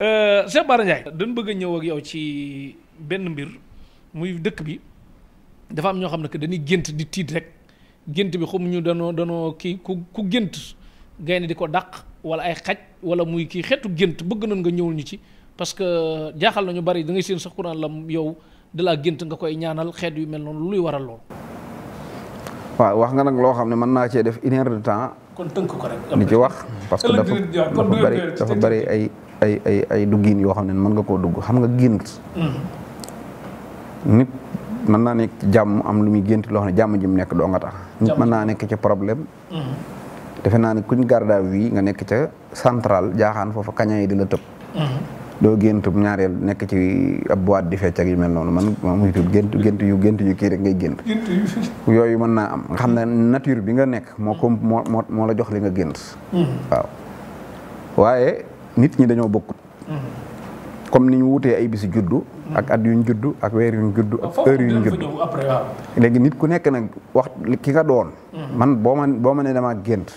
Cheikh Bara Ndiaye dañ bëgg a ñëw ak yow ci benn mbir muy dëkk bi dafa am ñoo xam ne que dañuy gént di tiit rek gént bi xamuñu danoo kii ku gént gaynde di ko dàq wala ay xaj wala muy kii xeetu gént bëgg nañ nga ñëwul ñu ci parce que jaaxal nañu bari da ngay seen sax ku naan la yow de la gént nga koy ñaanal xeet yu mel noonu luy waral lool. waaw wax nga nag loo xam ne mën naa cee def 1 heure de temps. kon tënk ko rek. di ci wax parce que dafa bari ay duggiin yoo xam ne mën nga koo dugg xam nga gént. nit mën naa nekk ci jàmm am lu muy gént loo xam ne jàmm ji mu nekk doo nga tax. nit mën naa nekk ci problème. defe naa ne kuñ garde à vue nga nekk ca central jaaxaan foofu kaña yi di la tëb. doo gént ñaareel nekk ci ab boîte di fecc ak yu mel noonu man muy tudd gént yu kii rek ngay gént. yooyu mën naa am nga xam ne nature bi nga nekk moo la jox li nga gént. waaw waaye nit ñi dañoo bokkut. comme ni ñu wutee ay bisi juddu. ak at yuñ juddu ak weer yuñ juddu ak heure yuñ juddu. léegi nit ku nekk nag wax ki nga doon. man boo ma ne dama gént.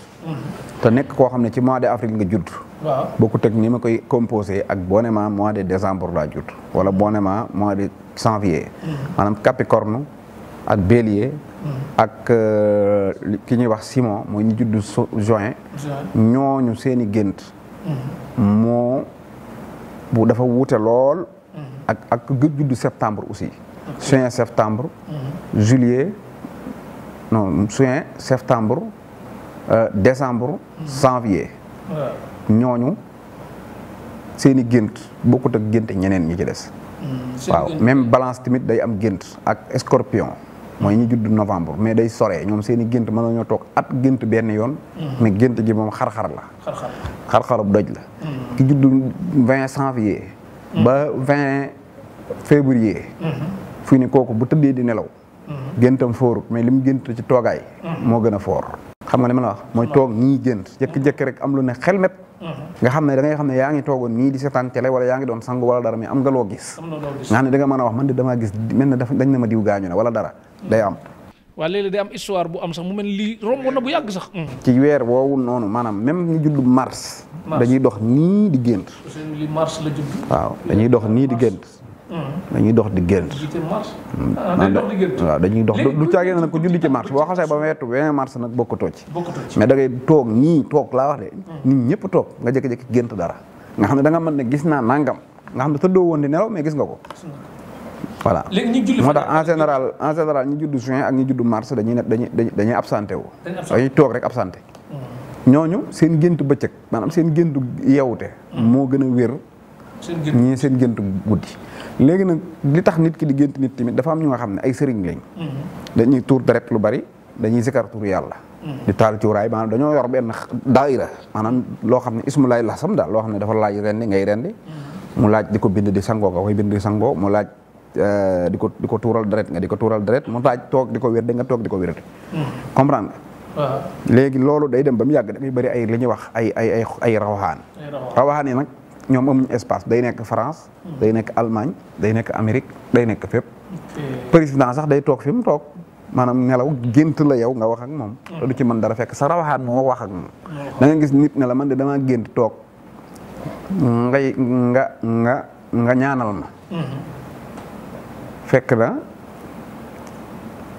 te nekk koo xam ne ci mois de avril nga judd. waaw bokkut ak ni ma koy composé ak boo ne ma mois de décembre laa judd wala boo ne ma mois de janvier. maanaam capricorne ak bélier. ak ki ñuy wax simon mooy ñu judd juin. ñooñu seeni gént. moo bu dafa wuute lool. ak judd septembre aussi. juin septembre. juillet non juin septembre décembre janvier. ñooñu seeni gént bokkut ak gént ñeneen ñi ci des. waaw même balance tamit day am gént ak scorpion. mooy ñi judd novembre mais day sore ñoom seeni gént mën nañoo toog at gént benn yoon. mais gént gi moom xar-xar la. xar-xarub doj la. ki judd 20 janvier. ba 20 février. fii ni kooku bu tëddee di nelaw. géntam foorut mais li mu gént ci toogaay. moo gën a foor. xam nga li ma la wax mooy toog ñii gént jëkki-jëkki rek am lu ne xelmet. nga xam ne da ngay xam ne yaa ngi toogoon nii di seetaan télé wala yaa ngi doon sangu wala dara mais am nga loo gis. nga xam ne da nga mën a wax man de damaa gis mel na dañ na ma diw gaañu ne wala dara day am. waaw léeg-léeg day am histoire bu am sax mu mel lii romboon na bu yàgg sax. ci weer woowu noonu maanaam même ñu judd mars. dañuy dox nii di gént. li mars la judd. waaw dañuy dox nii di gént. dañuy dox di gént. waaw dañuy dox du caagee nag ko judd ci mars boo xasee ba weetu 20 mars nag bokkatoo ci. mais da ngay toog nii toog laa wax de. nit ñëpp toog nga jékki-jékki gént dara. nga xam ne da nga mën ne gis naa nangam nga xam ne tëddoo woon di nelaw mais gis nga ko. voilà moo tax en général ñi judd juin ak ñi judd mars dañuy absenté wu. dañuy toog rek absenté. ñooñu seen gént bëccëg maanaam seen géntu yeewute. moo gën a wér. ñii seen géntu guddi. léegi nag li tax nit ki di gént nit tamit dafa am ñu nga xam ne ay sëriñ lañ. dañuy tuur deret lu bari dañuy sikar tur yàlla. di taal cuuraay maanaam dañoo yor benn daayira maanaam loo xam ne ismu laay lasam daal loo xam ne dafa laaj rendi ngay rendi. mu laaj di ko bind di sangoo nga koy bind di sangoo mu laaj di ko tuural deret nga di ko tuural deret mu laaj toog di ko wér nga toog di ko wérate. comprendre nga. léegi loolu day dem ba mu yàgg da ngay bëri ay li ñuy wax ay rawaxaan. rawaxaan yi nag. ñoom amuñu espace day nekk France. day nekk Allemagne day nekk Amérique day nekk fépp. président sax day toog fi mu toog maanaam nelaw gént la yow nga wax ak moom. te du ci mën dara fekk sa rawaxaan moo wax ak moom. da nga gis nit ne la man de damaa gént toog nga ñaanal ma. fekk na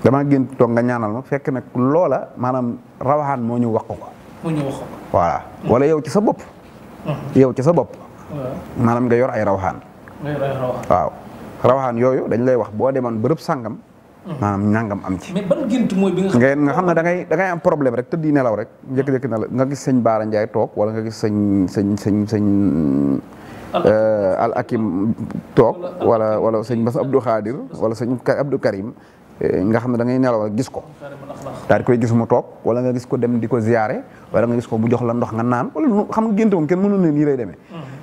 damaa gént toog nga ñaanal ma fekk nag loola maanaam rawaxaan moo ñu wax ko. voilà wala yow ci sa bopp. yow ci sa bopp. maanaam nga yor ay rawaxaan. waaw rawaxaan yooyu dañ lay wax boo demoon bërëb sàngam. maanaam ñàngam am ci. mais ban gént mooy bi nga xam ne da ngay am problème rek tëddi nelaw rek njëkk-njëkk nelaw nga gis sëñ Baara Ndiaye toog wala nga gis sëñ al Akim toog wala sëñ Bass Abdou Khadir wala sëñ Abdou Karim nga xam ne da ngay nelaw rek gis ko. daal di koy gis mu toog wala nga gis ko dem di ko ziyaare wala nga gis ko mu jox la ndox nga naan wala xam nga gént moom kenn mënul ne nii lay demee.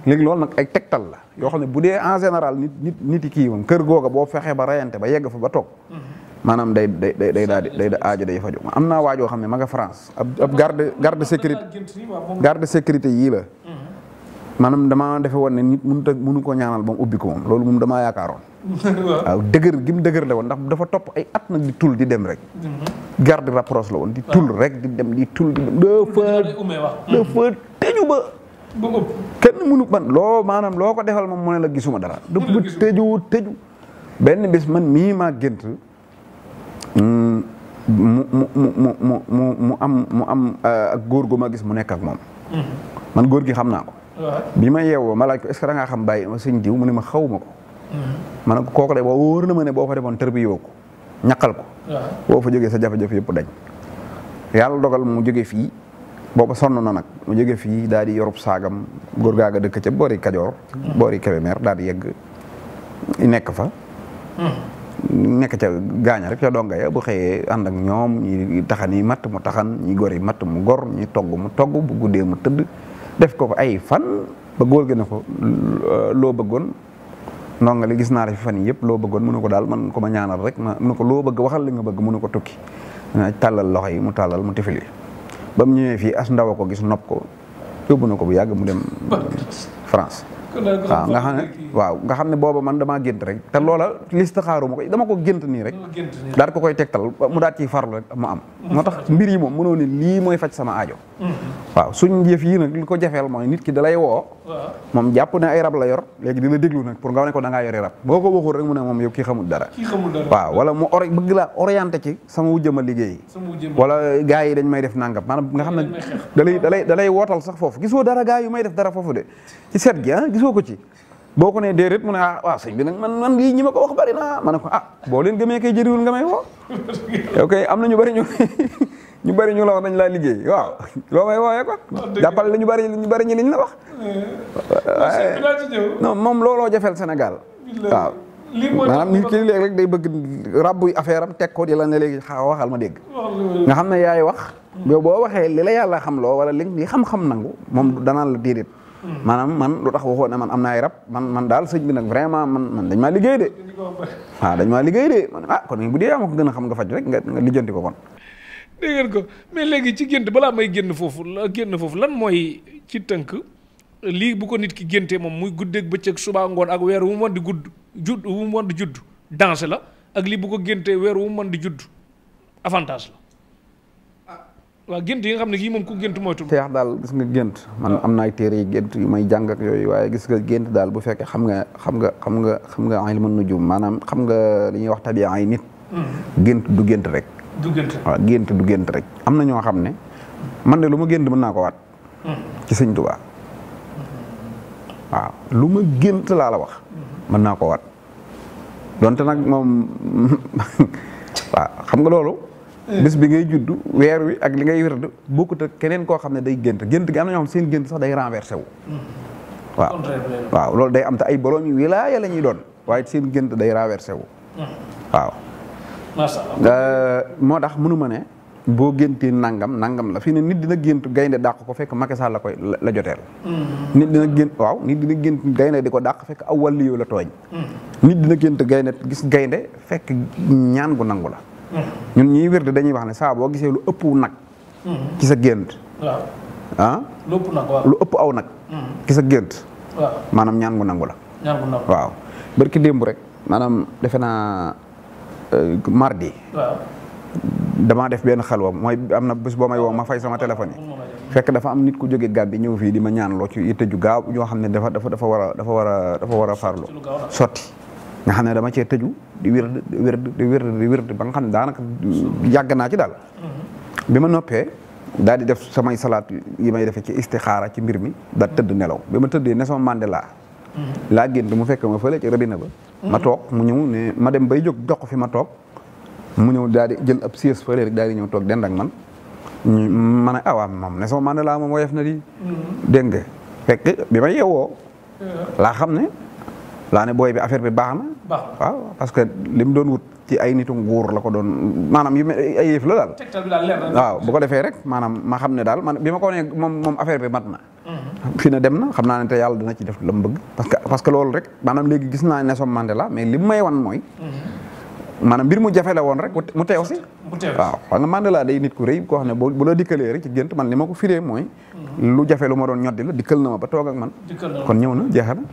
léegi loolu nag ay tegtal la yoo xam ne bu dee en général nit yi kii moom kër googa boo fexee ba rayante ba yegg fa ba toog. maanaam day daal di aajo day faju am naa waajoo xam ne ma nga France ab garde sécurité yii la. maanaam damaa defe woon ne nit mënu ko ñaanal ba mu ubbi ko moom loolu moom damaa yaakaaroon. waaw dëgër gi mu dëgër la woon ndax dafa topp ay at nag di tul di dem rek. garde rapproche la woon di tul rek di dem di tul di dem dafa tëju ba ba ëpp. kenn mënu man maanaam loo ko defal moom mu ne la gisuma dara. dafa tëju benn bis man mii maa gént mu am ak góor gu ma gis mu nekk ak moom. man góor gi xam naa ko. bi ma yeewoo ma laaj ko est-ce que da ngaa xam bàyyi ma sëñ diw mu ne ma xawuma ko. ma ne ko kooku de boo wóor na ma ne boo fa demoon tërbiyoo ko ñaqal ko. boo fa jógee sa jafe-jafe yëpp dañ. yàlla dogal mu jógee fii booba sonn na nag mu jógee fii daal di yorub saagam góor gaa ga dëkk ca boori Kajoor. boori Kébémer daal di yegg nekk fa. nekk ca gaaña rek ca donga ya bu xëyee ànd ak ñoom ñi taxan yi matt mu taxan ñi gor yi matt mu gor ñi togg mu togg bu guddee mu tëdd def ko fa ay fan ba góor gi ne ko loo bëggoon ndonga li gis naa la fi fan yi yëpp loo bëggoon mu ne ko daal man ko ma ñaanal rek mu ne ko loo bëgg waxal li nga bëgg mu ne ko tukki tàllal loxo yi mu tàllal mu tifili ba mu ñëwee fii as ndaw ko gis nopp ko yóbbu na ko bu yàgg mu dem France. waaw nga xam ne booba man damaa gént rek te loola listixaaru ma ko dama ko gént nii rek daal ko koy tegtal mu daal ciy farlu rek mu am moo tax mbir yi moom mënoo ne lii mooy faj sama aajo waaw suñ jëf yii nag li ko jafeel mooy nit ki dalay woo moom jàpp ne ay rab la yor léegi di la déglu nag pour nga ne ko da ngaa yori rab boo ko waxul rek mu ne moom yow kii xamul dara waaw wala mu bëgg laa orienté ci sama wujjama liggéey wala gars yi dañ may def nangam maanaam nga xam ne da lay wootal sax foofu gisoo dara gars yu may def dara foofu de ci set gi gisoo ko ci boo ko nee déedéet mu ne waaw sëñ bi nag man lii ñi ma ko wax bari na ma ne ko boo leen gëmee kay jëriwul nga may woo yow kay am na ñu bari ñu la wax dañ laa liggéey waaw loo may woowee ko jàppale la ñu bari ñi liñ la wax non moom looloo jafeel Sénégal waaw maanaam nit ki léeg rek day bëgg rabbuy affaire am teg ko di la ne léegi waxal ma dégg nga xam ne yaay wax yow boo waxee li la yàlla xam loo wala li xam-xam nangu moom danaan la déedéet maanaam man lu tax waxoon ne man am na ay rab man daal sëñ bi nag vraiment man dañ maa liggéey de waaw dañ maa liggéey de kon bu dee yaa ma ko gën a xam nga faj rek nga lijjanti ko kon dégg ngeen ko mais léegi ci gént balaa may génn foofu lan mooy ci tënk lii bu ko nit ki géntee moom muy guddeeg bëccëg suba ngoon ak weer wu mu mën di judd danger la ak lii bu ko géntee weer wu mu mën di judd avantage la waaw gént yi nga xam ne kii moom ku gént moytu seex daal gis nga gént man am na ay téere yi gént yu may jàng ak yooyu waaye gis nga gént daal bu fekkee xam nga ilmu nujum maanaam xam nga li ñuy wax tabiya ay nit gént du gént rek waaw gént du gént rek am na ñoo xam ne man de lu ma gént mën naa ko waat ci sëñ Tuubaa waaw lu ma gént laa la wax mën naa ko waat donte nag moom waaw xam nga loolu bis bi ngay judd weer wi ak li ngay wérd bokkut ak keneen koo xam ne day gént gi am na ñoo xam seen gént sax day renversé wu waaw loolu day am te ay borom yi wilaaya la ñuy doon waaye seen gént day renversé wu waaw moo tax mënuma ne boo géntee nangam la fii ne nit dina gént gaynde dàq ko fekk Macky Sall la joteel nit dina gént gaynde di ko dàq fekk aw wàlliyo la tooñ nit dina gént gaynde gis gaynde fekk ñaan gu nangu la ñun ñiy wér dañuy wax ne saa boo gisee lu ëpp nag ci sa gént lu ëpp aw nag ci sa gént maanaam ñaan gu nangu la waaw barki démb rek maanaam defe naa mardi damaa def benn xalwa mooy am na bés boo may woo ma fay sama téléphone yi fekk dafa am nit ku jóge Gàmbi ñëw fii di ma ñaan loo ci yitte ju gaaw yoo xam ne dafa war a farlu sotti nga xam ne dama cee tëju di wérd ba nga xam ne daanaka yàgg naa ci daal bi ma noppee daal di def samay salaat yi may defee ci istixaara ci mbir mi daal tëdd nelaw bi ma tëddee Nelson Mandela laa gént mu fekk ma fële ci robinet ba ma toog mu ñëw ne ma dem bay jóg jox ko fi ma toog mu ñëw daal di jël ab siège fële rek daal di ñëw toog dend ak man ma ne waaw moom Nelson Mandela moom woyof na di dégg nga fekk bi ma yeewoo laa xam ne laa ne booy bi affaire bi baax na waaw parce que li mu doon wut ci ay nitu nguur la ko doon maanaam ay yëf la daal waaw bu ko defee rek maanaam ma xam ne daal man bi ma ko ne moom affaire bi mat na fii na dem na xam naa ne te yàlla dina ci def la mu bëgg parce que loolu rek maanaam léegi gis naa Nelson Mandela mais li mu may wan mooy maanaam mbir mu jafe la woon rek mu teew si waaw xam nga Mandela day nit ku rëy koo xam ne bu la dikkalee rek ci gént man li ma ko firee mooy lu jafe lu ma doon ñoddi la dikkal na ma ba toog ak man kon ñëw na jeexe na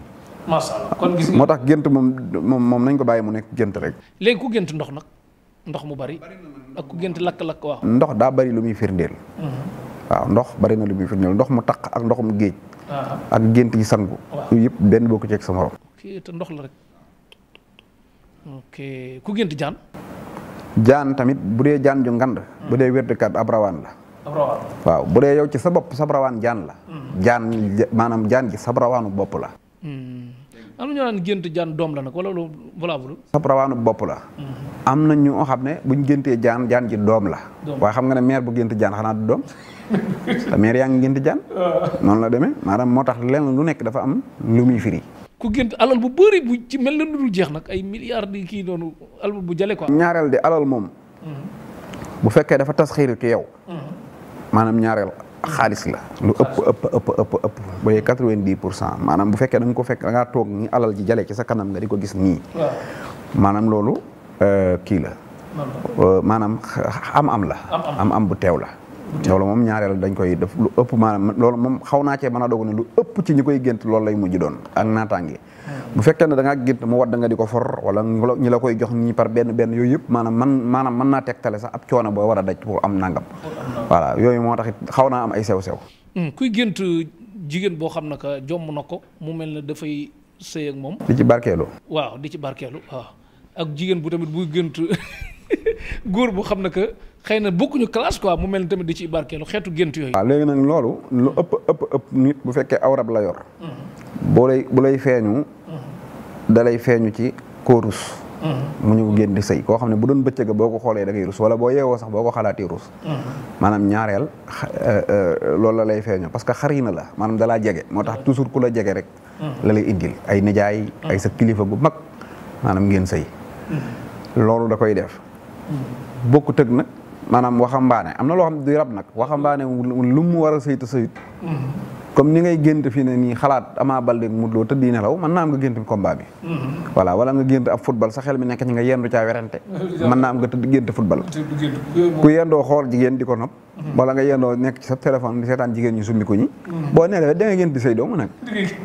macha allah kon gis nga moo tax gént moom nañ ko bàyyi mu nekk gént rek. léegi ku gént ndox nag ndox mu bari ak ku gént lakk-lakk wax. ndox daa bari lu muy firndeel. waaw ndox bari na lu muy firndeel ndox mu taq ak ndoxum géej. ak gént gi sangu yooyu yëpp benn bokku ci ak sa morom. ok te ndox la rek. ok ku gént jaan. jaan tamit bu dee jaan ju ngand. bu dee wérdekat ab rawaan la. waaw bu dee yow ci sa bopp sab rawaan jaan la. jaan maanaam jaan gi sab rawaanu bopp la. am na ñoo naan gént jaan doom la nag wala lu valable. sab rawaanu bopp la. am na ñoo xam ne buñ géntee jaan jaan ji doom la. waaye xam nga ne meer bu gént jaan xanaa du doom. te meer yaa ngi gént jaan. noonu la demee maanaam moo tax lenn lu nekk dafa am lu muy firi. ku gént alal bu bëri bu ci mel na lu dul jeex nag ay milliards di kii doonu alal bu jale quoi. ñaareel de alal moom. bu fekkee dafa tas xiiru ci yow. maanaam ñaareel xaalis la. lu ëpp ba 90%. maanaam bu fekkee da nga ko fekk da ngaa toog ni alal ji jale ci sa kanam nga di ko gis nii. maanaam loolu kii la. maanaam am la. am bu teew la. loolu moom ñaareel dañ koy def lu ëpp maanaam loolu moom xaw naa cee mën a dogu ne lu ëpp ci ñi koy gént loolu lay mujj doon ak naataange. bu fekkee ne da ngaa gént mu wadd nga di ko for wala ñi la koy jox ñi par benn yooyu yëpp maanaam mën naa tegtale sax ab coono boo war a daj pour am nangam. voilà yooyu moo tax it xaw naa am ay sew-sew. kuy gént jigéen boo xam ne que jomm na ko mu mel ne dafay sëy ak moom. di ci barkeelu. waaw di ci barkeelu waaw ak jigéen bu tamit buy gént góor bu xam ne que xëy na bokkuñu classe quoi mu mel ni tamit di ci barkeelu xeetu gént yooyu. waaw léegi nag loolu lu ëpp nit bu fekkee awrab la yor. bu lay feeñu. da lay feeñu ci kóorus. mu ñu génn di sëy koo xam ne bu doon bëccëg boo ko xoolee da ngay rus wala boo yeewoo sax boo ko xalaatee rus. maanaam ñaareel loolu la lay feeñu parce que xarina la maanaam dalaa jege moo tax toujours ku la jege rek. la lay indil ay nijaay. ay sa kilifa gu mag maanaam ngeen sëy. loolu da koy def. bokku tëg nag maanaam waxambaane am na loo xam ne du rab nag waxambaane lu mu war a sëy te sëyut. comme ni ngay gént fii ne nii xalaat Ama Baldé Modou Lô tëddi nelaw mën naa am nga gént combat bi. voilà wala nga gént ab football sa xel mi nekk ci nga yendu caa werante. mën naa am nga tëdd gént football. ku yendoo xool jigéen di ko nopp. wala nga yendoo nekk ci sa téléphone di seetaan jigéen ñu summi ko ñi. boo nelawee da ngay gént di sëy doomu nag.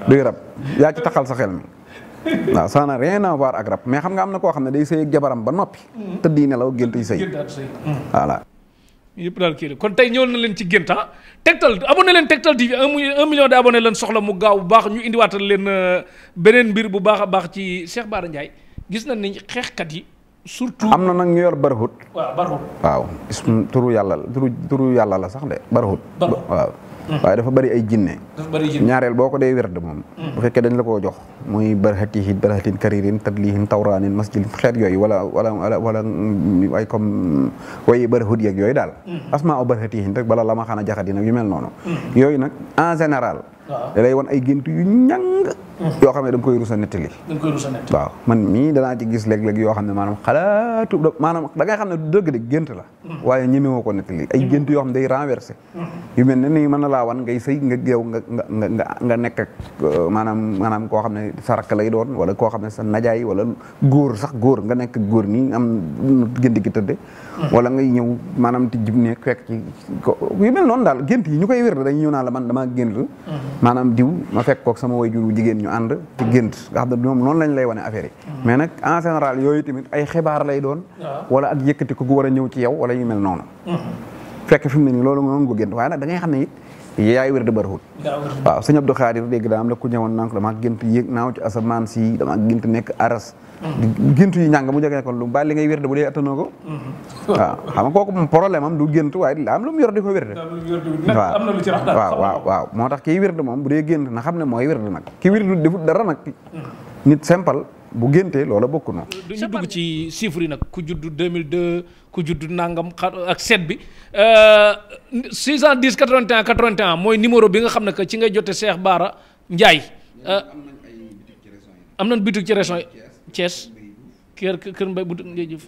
duy rab yaa ci taxal sa xel mi. waaw ça n'a rien à voir ak rab mais xam nga am na koo xam ne day sëy ak jabaram ba noppi. tëddi nelaw gént yi sëy. voilà. yëpp daal kii la kon tey ñëwoon na leen ci gént Tektal abonné leen Tektal TV 1 million de abonné leen soxla mu gaaw bu baax ñu indiwaatal leen beneen mbir bu baax a baax ci Cheikh Bara Ndiaye gis nañ ni xeexkat yi surtout. am na nag ñu yor barhut. waaw barhut. waaw turu yàlla la sax de barhut. waaw. waaye dafa bari ay jinne. ñaareel boo ko dee werd moom. bu fekkee dañ la koo jox muy barhatin karirin tadlihin tawraanin masjidin xeet yooyu wala ay comme wayi barhut yeeg yooyu daal. asmaa o barhatihin rek bala la ma xana jaxati nag yu mel noonu. yooyu nag en général. da lay wan ay gént yu ñàng. yoo xam ne da nga koy rusa nettali. waaw man mii danaa ci gis léeg-léeg yoo xam ne maanaam maanaam da ngay xam ne du dëgg de gént la. waaye ñemewoo ko nettali ay gént yoo xam ne day renversé. yu mel ne nii mën na laa wan ngay sëy nga géew nga nekk ak maanaam koo xam ne sa rakk lay doon wala koo xam ne sa najaay wala góor nga nekk góor nii am gént gi tëdde wala ngay ñëw maanaam ti jib ne fekk ci yu mel noonu daal gént yi ñu koy wér dañuy ñëw naa la man damaa gént maanaam diw ma fekk kook sama way juru jigéen ñu ànd te gént nga xam ne ñoom noonu lañ lay wane affaire yi mais nag en général yooyu tamit ay xibaar lay doon wala ak yëkkati ko gu war a ñëw ci yow wala yu mel noonu fekk fi mu ne nii loolu noonu ko gént waaye nag da ngay xam ne it yaay wér de barhut waaw sëñ Abdou Khadir dégg daa am la ku ñëwoon nank damaa gént yéeg naaw ci asamaan si damaa gént nekk aras gént yi ñàng mu jógee kon lu bàyyi li ngay wér de bu dee attanoo ko waaw xam nga kooku moom problème am du gént waaye daa am lu mu yor di ko wér de waaw moo tax kii wér de moom bu dee gént na xam ne mooy wér de nag ki wér de defut dara nag nit simple bu géntee loola bokk noonu. dañu dugg ci chiffre yi nag ku judd 2002 ku judd nangam ak set bi 610 81 81 mooy numéro bi nga xam ne que ci ngay jote Cheikh Bara Ndiaye. am nañ bitik ci région Thiès kër Mbay bu ngay jëf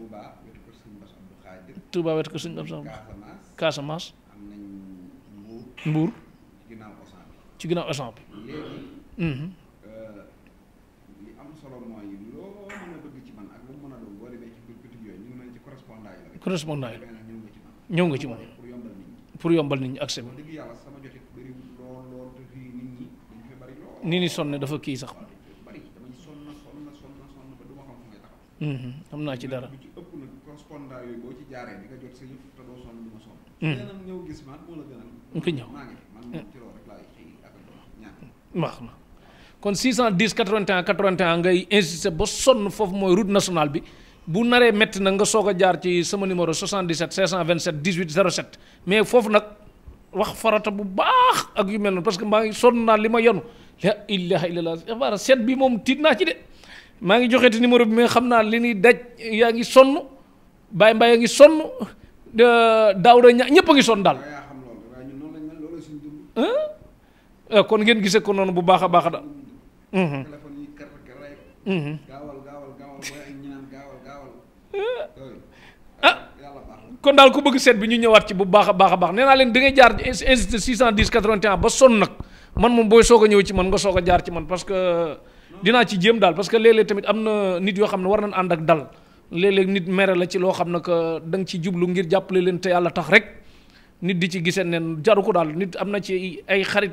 Touba wetu ko Sëñ Abdou Casamance Mbour ci ginnaaw Auchan bi. correspondant yi ñëw nga ci moom pour yombal nit ñi accès bi ni ni sonne dafa kii sax xam naa ci dara nga ñëw wax na kon 610 81 81 ngay insister ba sonn foofu mooy route nationale bi bu naree métti nag nga soog a jaar ci sama numéro 77 527 18 07 mais foofu nag wax farata bu baax ak yu mel noonu parce que maa ngi sonn naa li ma yonu la ilaha illallah bara seet bi moom tiit naa ci de maa ngi joxeeti numéro bi mais xam naa li ñuy daj yaa ngi sonn Baye Mbaye a ngi sonn Daouda ña ñëpp a ngi sonn daal kon ngeen gisee ko noonu bu baax a baax daal kon daal ku bëgg seet bi ñu ñëwaat ci bu baax a baax nee naa leen da ngay jaar insisté 610 81 ba sonn nag man moom booy soog a ñëw ci man nga soog a jaar ci man parce que dinaa ci jéem daal parce que léeg-léeg tamit am na nit yoo xam ne war nañ ànd ak dal léeg-léeg nit mere la ci loo xam ne que da nga ci jublu ngir jàppale leen te yàlla tax rek nit di ci gisee nen jaru ko daal nit am na ci ay xarit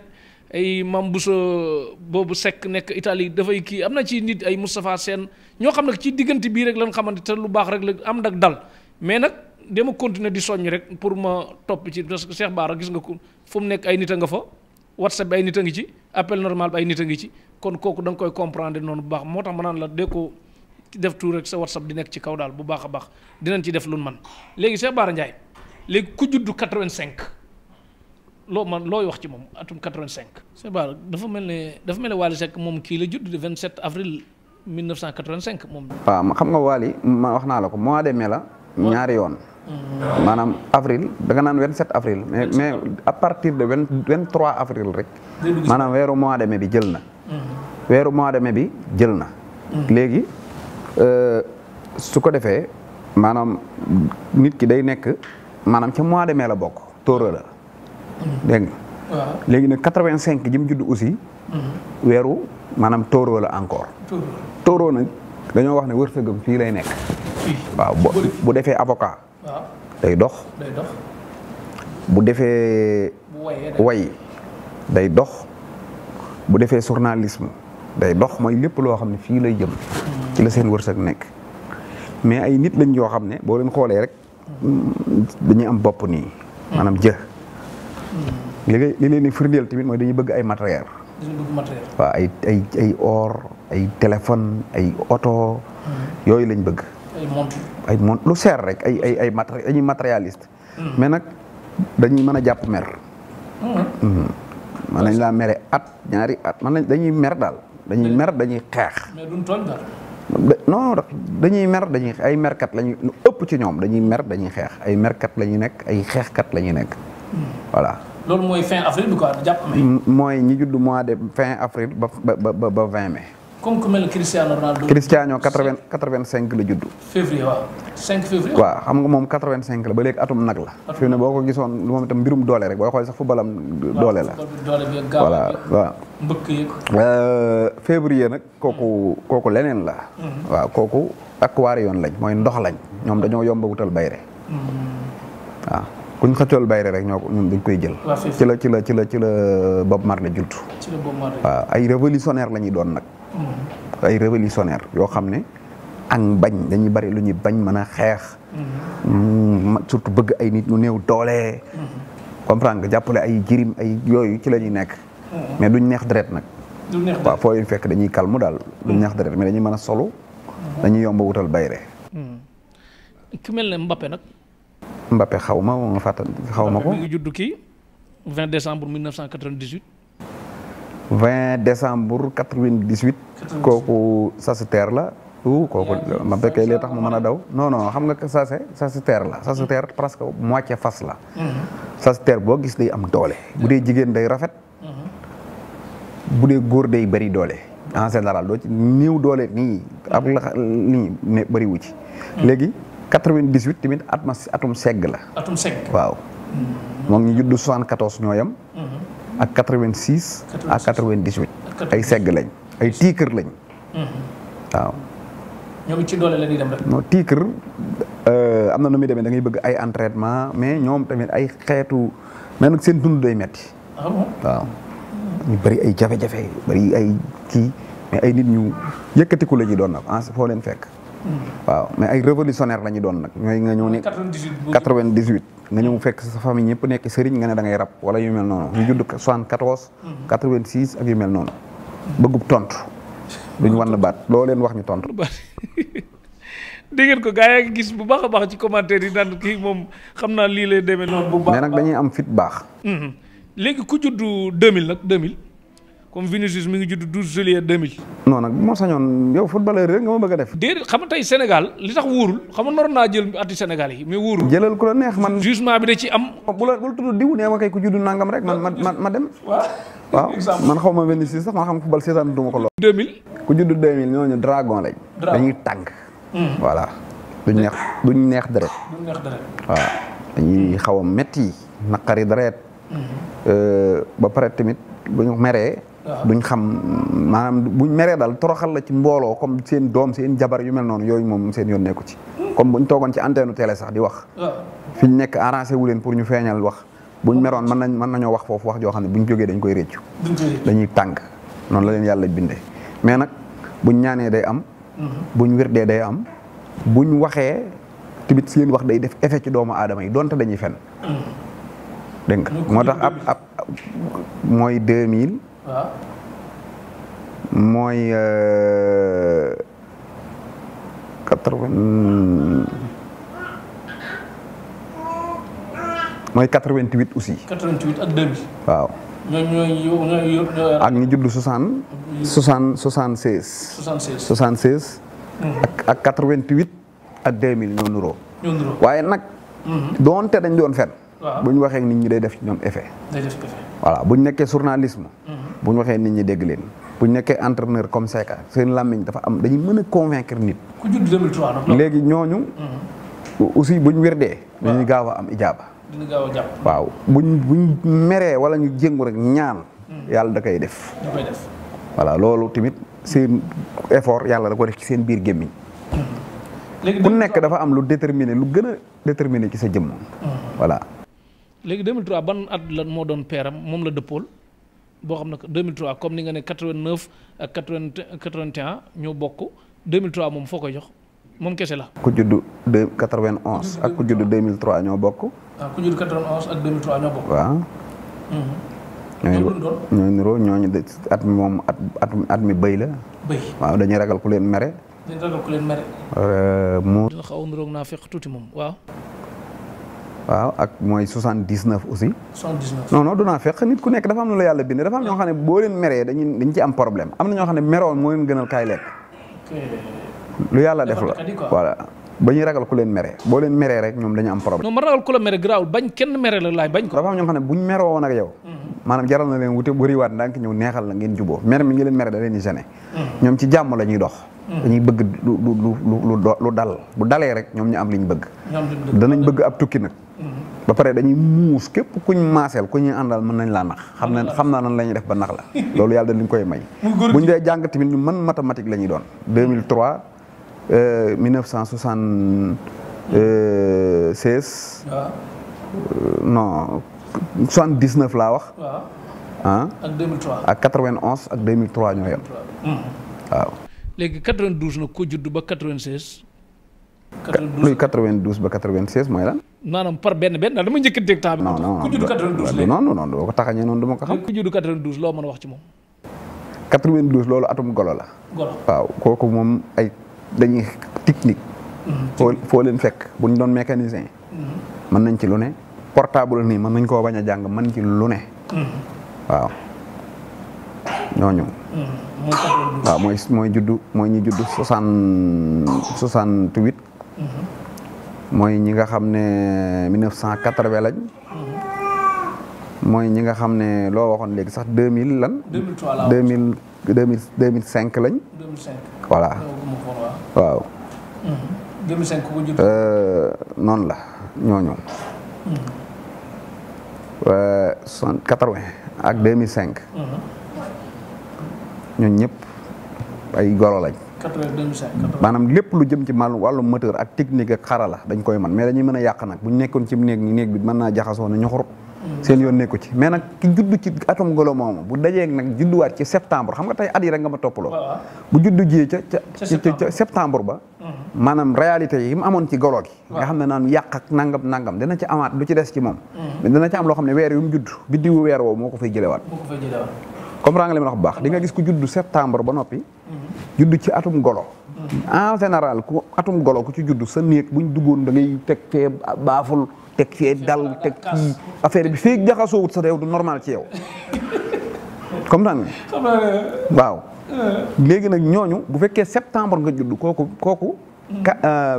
ay Mam Bousso boobu Seck nekk Italie dafay kii am na ci nit ay Moustapha Sène ñoo xam ne ci diggante bii rek lañ xamante te lu baax rek la am nag dal mais nag dama continuer di soññ rek pour ma topp ci parce que Cheikh Bara gis nga ko fu mu nekk ay nit a nga fa WhatsApp bi ay nit a ngi ci appel normal bi ay nit a ngi ci kon kooku da nga koy comprendre noonu bu baax moo tax ma naan la dee ko def tout rek sa WhatsApp di nekk ci kaw daal bu baax a baax dinañ ci def lu man léegi Cheikh Bara Ndiaye léegi ku juddu 85 looy wax ci moom atum 85. Cheikh Bara dafa mel ne Wally Seck moom kii la judd le 27 avril 1985 moom. waaw xam nga Wally ma wax naa la ko mois de mai la ñaari yoon. maanaam avril da nga naan 27 avril mais à partir de 23 avril rek. maanaam weeru mois de mai bi jël na. weeru mois de mai bi jël na. léegi su ko defee maanaam nit ki day nekk maanaam ca mois de mai la bokk tóora la. dégg nga léegi nag 85 ji mu judd aussi. weeru maanaam tóoroo la encore. tóoroo nag dañoo wax ne wërsëgam fii lay nekk. waaw bu defee avocat. day dox. bu defee way day dox. bu defee journalisme day dox mooy lépp loo xam ne fii lay jëm. ci la seen wërsëg nekk. mais ay nit lañ yoo xam ne boo leen xoolee rek dañuy am bopp nii. maanaam jë. li leen di firndeel tamit mooy dañuy bëgg ay matériel. waaw ay or ay téléphone ay oto. yooyu lañ bëgg. ay montre lu seer rek ay dañuy matérialiste. mais nag dañuy mën a jàpp mer. man nañ laa mere at ñaari at dañuy mer daal dañuy mer dañuy xeex. mais duñ tooñ daal. non dañuy mer ay merkat lañuy lu ëpp ci ñoom dañuy mer dañuy xeex ay merkat la ñuy nekk ay xeexkat la ñuy nekk. voilà. loolu mooy fin avril bi quoi jàpp mai. mooy ñi judd mois de fin avril ba 20 mai. comme ku mel Cristiano Ronaldo. Cristiano 85 la judd. février waaw 5 février. waaw xam nga moom 85 la ba léegi atum nag la. fi mu ne boo ko gisoon moom itam mbirum doole rek booy xool sax footballam doole la. doole bi gaaw voilà waaw. mbëkk yi. février nag kooku leneen la. waaw kooku aquarium lañ mooy ndox lañ ñoom dañoo yomba wutal bayre. waaw kuñ xëccool bayre rek ñoom dañ koy jël. ci la Bob Marley judd. ci la Bob Marley. waaw ay révolutionnaire la ñuy doon nag. ay révolutionnaire yoo xam ne ak bañ dañuy bari lu ñuy bañ mën a xeex. surtout bëgg ay nit ñu néew doole. comprendre nga jàppale ay jirim ay yooyu ci la ñuy nekk. mais duñ neex deret nag. waaw foo leen fekk dañuy calme daal duñ neex deret mais dañuy mën a solu. dañuy yomba wutal bayre. ku mel ne Mbappé nag. Mbappé xaw ma ko. mi ngi judd kii 20 décembre 1998. 20 décembre 98. kooku Sagittaire la. kooku Mbappé kay lee tax mu mën a daw. non xam nga Sagittaire la Sagittaire presque moitié fas la. Sagittaire boo gis day am doole. bu dee jigéen day rafet. bu dee góor day bëri doole. en général doo ci néew doole nii ab la nii ne bëriwu ci. léegi 98 tamit atum segg la. atum segg waaw. moom ñu judd 74 ñoo yem. ak 86. ak 98. ay segg lañ ay tiikër lañ. waaw. ñoom ci doole la ñuy dem rek. non tiikër am na nu muy demee da ngay bëgg ay entraînement mais ñoom tamit ay xeetu mais nag seen dund day metti. waaw. ñu bëri ay jafe-jafe bëri ay kii mais ay nit ñu yëkkatiku la ñuy doon nag foo leen fekk. waaw mais ay révolutionnaire la ñu doon nag ñooy nga ñëw ni 98 nga ñëw fekk sa famille ñëpp nekk sëriñ nga ne da ngay rab wala yu mel noonu ñu judd 74 86 ak yu mel noonu bëggub tontu duñu wan baat loo leen wax ñu tontu. dégg ngeen ko gaa yaa ngi gis bu baax a baax ci commentaire yi naan kii moom xam naa lii lay demee noonu bu baax mais nag dañuy am fit baax. léegi ku juddu 2000 nag 2000 comme Vinicius mi ngi judd 12 juillet 2000. non nag bu ma sañoon yow footballeur rek nga ma bëgg a def. déedéet xam nga tey Sénégal li tax wóorul xam nga naroon naa jël ati Sénégal yi mais wóorul. jëlal ku la neex man. jugement bi da ci am. bu la tudd diw nee ma kay ku juddu nangam rek ma dem. waaw man xaw ma Vinicius sax ma xam football seetaan duma ko lool. 2000. ku juddu 2000 ñooñu dragon lañ. dañuy tàng. voilà duñ neex deret. waaw dañuy xaw a metti naqari deret. ba pare tamit bu ñu meree. duñ xam maanaam buñ meree daal toroxal la ci mbooloo comme seen doom seen jabar yu mel noonu yooyu moom seen yoon nekku ci. comme buñ toogoon ci antenne télé sax di wax. fi ñu nekk arrangé wu leen pour ñu feeñal wax. buñ meroon mën nañoo wax foofu wax joo xam ne buñ jógee dañ koy réccu. dañuy tàng noonu la leen yàlla bindee mais nag buñ ñaanee day am. buñ wirdee day am. buñ waxee tamit seen wax day def effet ci doomu aadama yi donte dañuy fen dégg nga moo tax ab mooy 2000. waaw mooy 88 aussi. 88 ak 2000. waaw. ñooñu ak ñu judd 76. 76. ak 88 ak 2000 ñoo nuroo. waaye nag. doonte dañ doon fen. bu ñu waxee nit ñi day def ci ñoom effet. voilà bu ñu nekkee journalisme. bu ñu waxee nit ñi dégg leen. bu ñu nekkee entraîneur comme Seka seen làmmiñ dafa am dañuy mën a convaincre nit. ku judd 2003 nag. léegi ñooñu. aussi bu ñu wérdee. dañuy gaaw a am ijaaba. dina gaaw a jàpp. waaw buñ meree wala ñu jéngu rek ñaan. yàlla da koy def. da koy def. voilà loolu tamit seen effort yàlla da ko def ci seen biir gémmiñ. léegi ku nekk dafa am lu déterminé lu gën a déterminé ci sa jëmm. voilà. léegi 2003 ban at la moo doon peeram moom la dëppool boo xam ne 2003 comme ni nga ne 89 ak 81 ñoo bokk 2003 moom foo koy jox moom kese la. ku judd 91 ak ku judd 2003 ñoo bokk. ah ku judd 91 ak 2003 ñoo bokk. waaw. ñooy niroo ñooñu at mi moom at mi bëy la. bëy waaw dañuy ragal ku leen mere. dañuy ragal ku leen mere. mu. dina xaw a niroog naa fekk tuuti moom waaw. waaw ak mooy 79 aussi. 79 non du naa fekk nit ku nekk dafa am lu la yàlla bindee dafa am ñoo xam ne boo leen meree dañ ci am problème am na ñoo xam ne meroon moo leen gënal kaay lekk. lu yàlla def la voilà ba ñuy ragal ku leen mere boo leen meree rek ñoom dañu am problème. non ma ragal ku la mere garaawul bañ kenn mere la laay bañ ko. dafa am ñoo xam ne buñ meroo woon ak yow. maanaam jaral na leen wute bëriwaat ndànk ñëw neexal la ngeen juboo mere mi ngi leen mere da leen di gêné. ñoom ci jàmm la ñuy dox. dañuy bëgg lu dal bu dalee rek ñoom ñu am li ñu bëgg. danañ bëgg ab tukki nag. ba pare dañuy muus képp kuñ maaseel ku ñuy àndal mën nañ laa nax xam naa nan la ñuy def ba nax la loolu yàlla dañ koy may buñ dee jàng tamit ñu mën mathématique la ñuy doon 2003 1976 non 79 laa wax ak 2003 ak 91 ak 2003 ñoo yem waaw léegi 92 nag ko judd ba 96 luy 92 ba 96 mooy lan. maanaam par benn daal dama njëkkanteeg temps bi. non ku judd 92 léegi non doo ko taxañee noonu du ma ko xam. ku judd 92 loo mën a wax ci moom. 92 loolu atum golo la. golo waaw kooku moom ay dañuy technique. foo leen fekk bu ñu doon mécanicien. mën nañ ci lu ne. portable nii mën nañ koo bañ a jàng mën ci lu ne. waaw ñooñu. waaw mooy juddu mooy ñi juddu 68. mooy ñi nga xam ne 1980 lañ. mooy ñi nga xam ne loo waxoon léegi sax 2000 lan. 2005 lañ. 2005 voilà waaw. 2005 ku ko judd. noonu la ñooñu. 80 ak 2005. ñooñu ñëpp ay golo lañ. 80 2005 maanaam lépp lu jëm ci wàllu moteur ak technique ak xarala dañ koy man mais dañuy mën a yàq nag bu ñu nekkoon ci néeg bi mën naa jaxasoo na ñoxur seen yoon nekku ci mais nag ki judd ci atom golo moomu bu dajee nag judduwaat ci septembre xam nga tey at yi rek nga ma toppaloo bu juddu jiyee ca septembre ba maanaam réalité yi mu amoon ci golo gi. nga xam ne naan yàq ak nangam dina ci amaat lu ci des ci moom. mais dina ci am loo xam ne weer yu mu judd biddiwu weer woowu moo ko fay jëlewaat. comprendre nga li ma wax bu baax di nga gis ku judd septembre ba noppi. judd ci atum golo. en général ku atum golo ku ci judd sa néeg buñ duggoon da ngay teg fee baaful teg fee dal teg kii affaire bi fii jaxasoowut sa réew du normal ci yow. comprendre nga. waaw. léegi nag ñooñu bu fekkee septembre nga judd kooku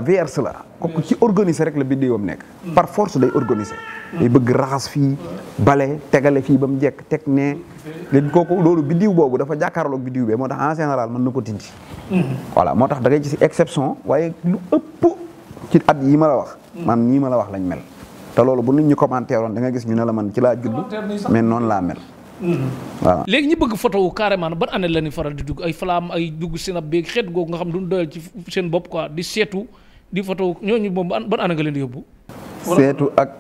vierge la kooku ci organiser rek la biddiwam nekk. par force day organiser. day bëgg raxas fii bale tegale fii ba mu jekk teg ne léegi kooku loolu biddiw boobu dafa jàkkaarloog biddiw bee moo tax en général mën na ko tijji. voilà moo tax da ngay gis exception waaye lu ëpp ci at yi ma la wax. man ñii ma la wax lañ mel. te loolu bu nit ñi commentaire woon da nga gis ñu ne la man ci laa judd mais noonu laa mel. waaw léegi ñi bëgg photo wu carrément ban année la ñuy faral di dugg ay flamme ay dugg sinap beeg xeet googu nga xam duñ doyal ci seen bopp quoi di seetu di photo ñooñu moom ban année nga leen di yóbbu. seetu ak.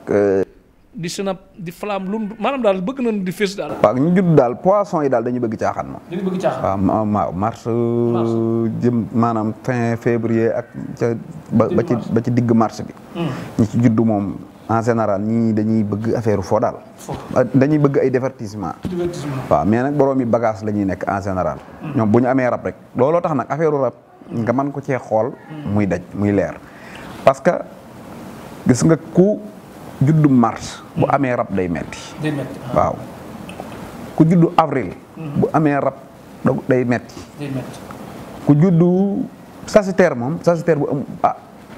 di sinap di flamme lu maanaam daal bëgg nañu di fés daal. waaw ñu judd daal poisson yi daal dañuy bëgg caaxaan moom. dañuy bëgg caaxaan waaw mars jëm maanaam fin février ak ca ba ci digg mars bi. ñi ci judd moom. en général ñii dañuy bëgg affaire foo daal. dañuy bëgg ay divertissement. waaw mais nag borom yi bagage la ñuy nekk en général. ñoom bu ñu amee rab rek looloo tax nag affaire rab nga mën ko cee xool. muy daj muy leer. parce que gis nga ku juddu mars. bu amee rab day metti. waaw ku juddu avril. bu amee rab day metti. ku juddu sagittaire moom sagittaire bu am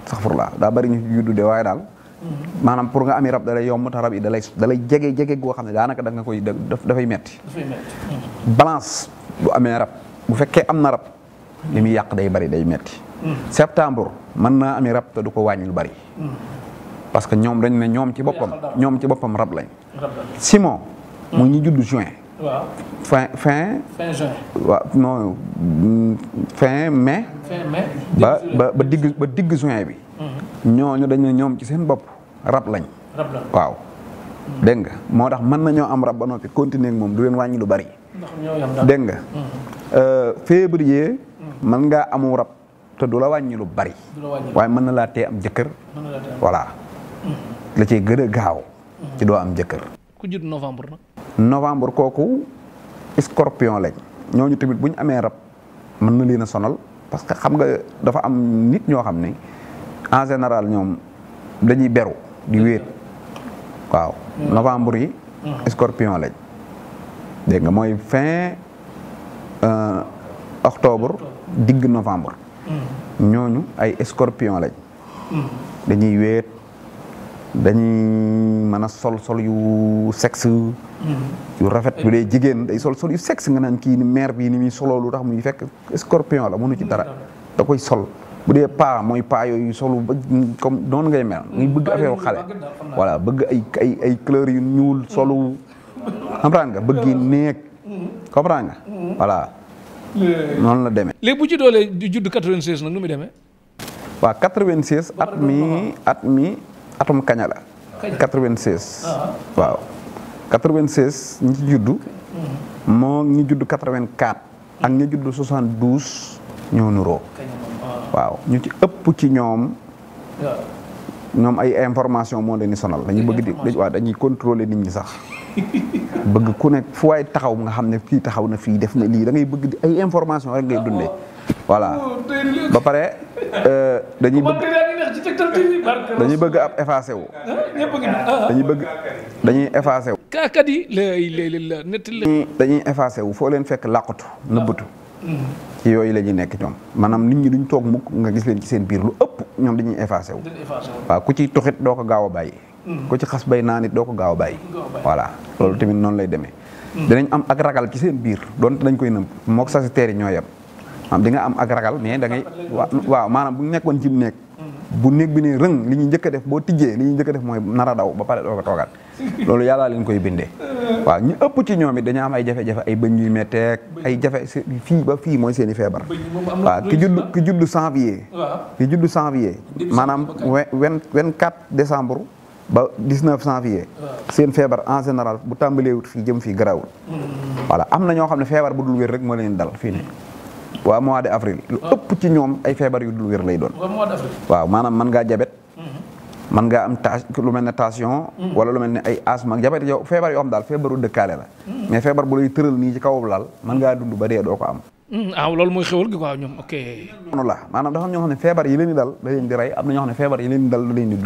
saxfurlaa daa bari ñu ci juddu de waaye daal. maanaam pour nga ami rab da lay yomb te rab yi da lay jege goo xam ne daanaka da nga koy dafay metti. balance bu amee rab bu fekkee am na rab li muy yàq day bari day metti. septembre mën naa ami rab te du ko wàññi lu bari. parce que ñoom dañ ne ñoom ci boppam rab lañ. Simon mu ñu judd juin. waaw fin juin. waaw non fin mai. ba digg juin bi. ñooñu dañ ne ñoom ci seen bopp rab lañ. waaw. dégg nga moo tax mën nañoo am rab ba noppi continuer ak moom du leen wàññi lu bari. dégg nga. février. mën ngaa amu rab te du la wàññi lu bari. waaye mën na laa tee am jëkkër. voilà. la cee gën a gaaw. ci doo am jëkkër. ku judd novembre nag. novembre kooku scorpion lañ ñooñu tamit bu ñu amee rab mën na leen a sonal parce que xam nga dafa am nit ñoo xam ne en général ñoom dañuy beru di wéet waaw novembre yi scorpion lañ dégg nga mooy fin octobre digg novembre ñooñu ay scorpion lañ dañuy wéet dañuy mën a sol yu sexe yu rafet bu dee jigéen day sol yu sexe nga naan kii ni mère bii ni muy soloo lu tax muy fekk scorpion la mënu ci dara da koy sol bu dee paa mooy paa yooyu solu ba comme noonu ngay mel muy bëgg affaire xale voilà bëgg ay couleur yu ñuul solu comprendre nga bëgg néeg comprendre nga voilà noonu la demee léegi bu ci doolee judd 96 nag nu muy demee waaw 96 at mi atum kaña la 96 waaw 96 ñi ci juddu moo ñi judd 84 ak ñi judd 72 ñoo nuroo waaw ñu ci ëpp ci ñoom ay information moo leen di sonal dañuy bëgg dañuy contrôler nit ñi sax bëgg ku nekk fu waay taxaw nga xam ne fii taxaw na fii def na lii da ngay bëgg di ay information rek ngay dundee voilà ba pare dañuy bëgg ab effacé wu dañuy effacé wu kaakat yi la netti la dañuy effacé wu foo leen fekk làqatu nëbbatu ci yooyu la ñuy nekk ñoom maanaam nit ñi duñ toog mukk nga gis leen ci seen biir lu ëpp ñoom dañuy effacé wu waaw ku ci tuxit doo ko gaaw a bàyyi ku ci xas bay naa nit doo ko gaaw a bàyyi voilà loolu tamit noonu lay demee dinañ am ak ragal ci seen biir doonte dañ koy nëbb mook sagittaire yi ñoo yem am di nga am ak ragal mais da ngay waaw maanaam bu nekkoon ci nekk bu néeg bi ne rëng li ñuy njëkk a def boo tijjee li ñuy njëkk a def mooy nar a daw ba pare doo ko toogaat loolu yàllaa leen koy bindee waaw ñu ëpp ci ñoom it dañu am ay jafe-jafe ay bëñ yu metteeg ay jafe fii ba fii mooy seen i feebar waaw ki judd janvier maanaam 24 décembre ba 19 janvier seen feebar en général bu tàmbaleewut fii jëm fii garawut voilà am na ñoo xam ne feebar bu dul wér rek moo leen dal fii ne waa mois de avril. lu ëpp ci ñoom ay feebar yu dul wér lay doon. waa mois d'avril. waaw maanaam mën ngaa jabet. mën ngaa am lu mel ne tension. wala lu mel ne ay asthme ak jabet yow feebar yoo xam daal feebaru dëkkaale la. mais feebar bu lay tëral nii ci kaw lal mën ngaa dund ba dee doo ko am. loolu mooy xewal gi quoi ñoom ok. noonu la maanaam dafa am ñoo xam ne feebar yi leen di dal da leen di rey am na ñoo xam ne feebar yi leen di dal da leen di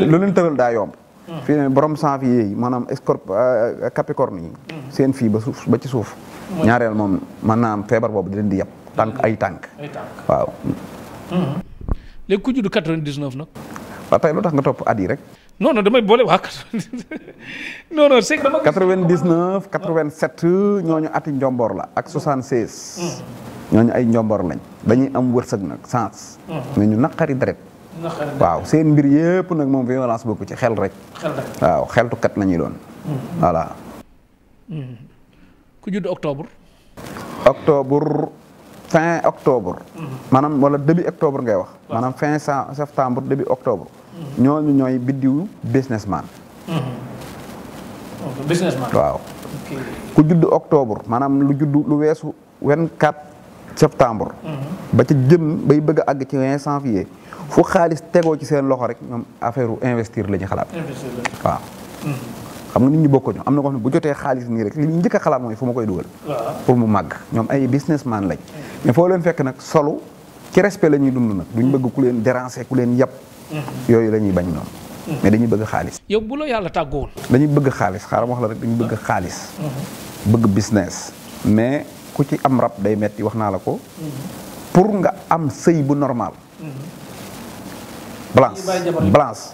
lu leen tëral daa yomb. fii ne borom janvier yi maanaam capricorne yi. seen fii ba suuf ba ci suuf. ñaareel moom mën naa am feebar boobu di leen di yab tànk ay tànk. waaw. léegi ku judd 99 nag. waaw tey lu tax nga topp at yi rek. non damay boole waa non c'est que dama. 99 87 ñooñu ati njomboor la ak 76. ñooñu ay njomboor lañ dañuy am wërsëg nag sens. mais ñu naqari deret. waaw seen mbir yëpp nag moom violence bokku ci xel rek. waaw xeltukat la ñuy doon. voilà. ku judd octobre. fin octobre. maanaam wala début octobre ngay wax. maanaam fin septembre début octobre. ñooñu ñooy biddiwu businessman. businessman. waaw. ku judd octobre maanaam lu weesu 24 septembre. ba ci jëm bay bëgg a àgg ci 20 janvier. fu xaalis tegoo ci seen loxo rek ñoom affaire investir la ñu xalaat. waaw. xam nga nit ñi bokkuñu am na ko xam ne bu jotee xaalis nii rek li ñu njëkk a xalaat mooy fu ma koy dugal. pour mu màgg ñoom ay businessman lañ. mais foo leen fekk nag solo ci respect la ñuy dund nag duñ bëgg ku leen déranger ku leen yab. yooyu la ñuy bañ noonu. mais dañuy bëgg xaalis. yow bu la yàlla tàggoon. dañuy bëgg xaalis xaaral wax la rek dañuy bëgg xaalis. bëgg business. mais ku ci am rab day metti wax naa la ko. pour nga am sëy bu normal. balance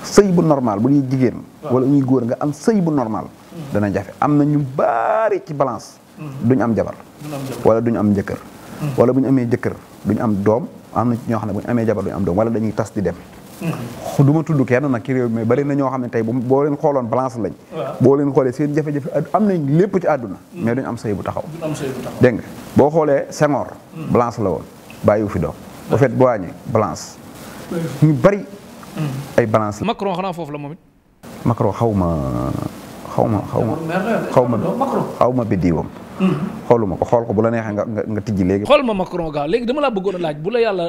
sëy bu normal bu ñuy jigéen. wala ñuy góor nga am sëy bu normal. dana jafe am na ñu baari ci balance. duñ am jabar. wala duñ am njëkkër. wala bu ñu amee jëkkër duñ am doom am na ñoo xam ne bu ñu amee jabar duñ am doom wala dañuy tas di dem. du ma tudd kenn nag ci réew mi mais bari na ñoo xam ne tey boo leen xooloon balance lañ. boo leen xoolee seen jafe-jafe am nañ lépp ci àdduna. mais duñ am sëy bu taxaw. dégg nga boo xoolee Senghor. balance la woon bàyyiwu fi doom. bu fet boo wàññee balance. ñu bari. ay balance la. Macron xanaa foofu la moom it. Macron xaw ma biddiwam. xooluma ko xool ko bu la neexee nga tijji léegi. xool ma Macron gaaw léegi dama laa bëggoon a laaj bu la yàlla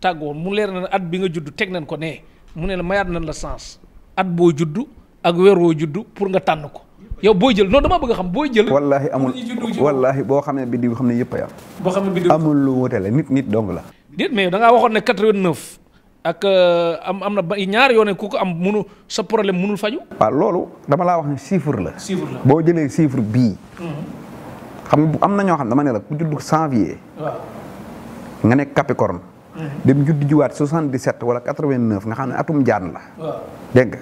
tàggoon mu leer na at bi nga judd teg nañ ko ne mu ne la mayaat nañ la sens at boo judd ak weer woo judd pour nga tànn ko yow booy jël non dama bëgg a xam booy jël. wallaahi amul wallaahi boo xamee biddiw xam ne yëpp a yam. boo xam ne biddiw amul lu wute la nit dong la. déet mais da ngaa waxoon ne 89 ak am na ba ñaari yoon ku ko am munu sa problème munul faju. waaw loolu dama laa wax ne chiffre la. boo jëlee chiffre bii. xam nga am na ñoo xam dama ne la ku judd janvier. waaw nga nekk Capricorne. dem judd jiwaat 77 wala 89 nga xam ne atum jaan la. waaw dégg nga.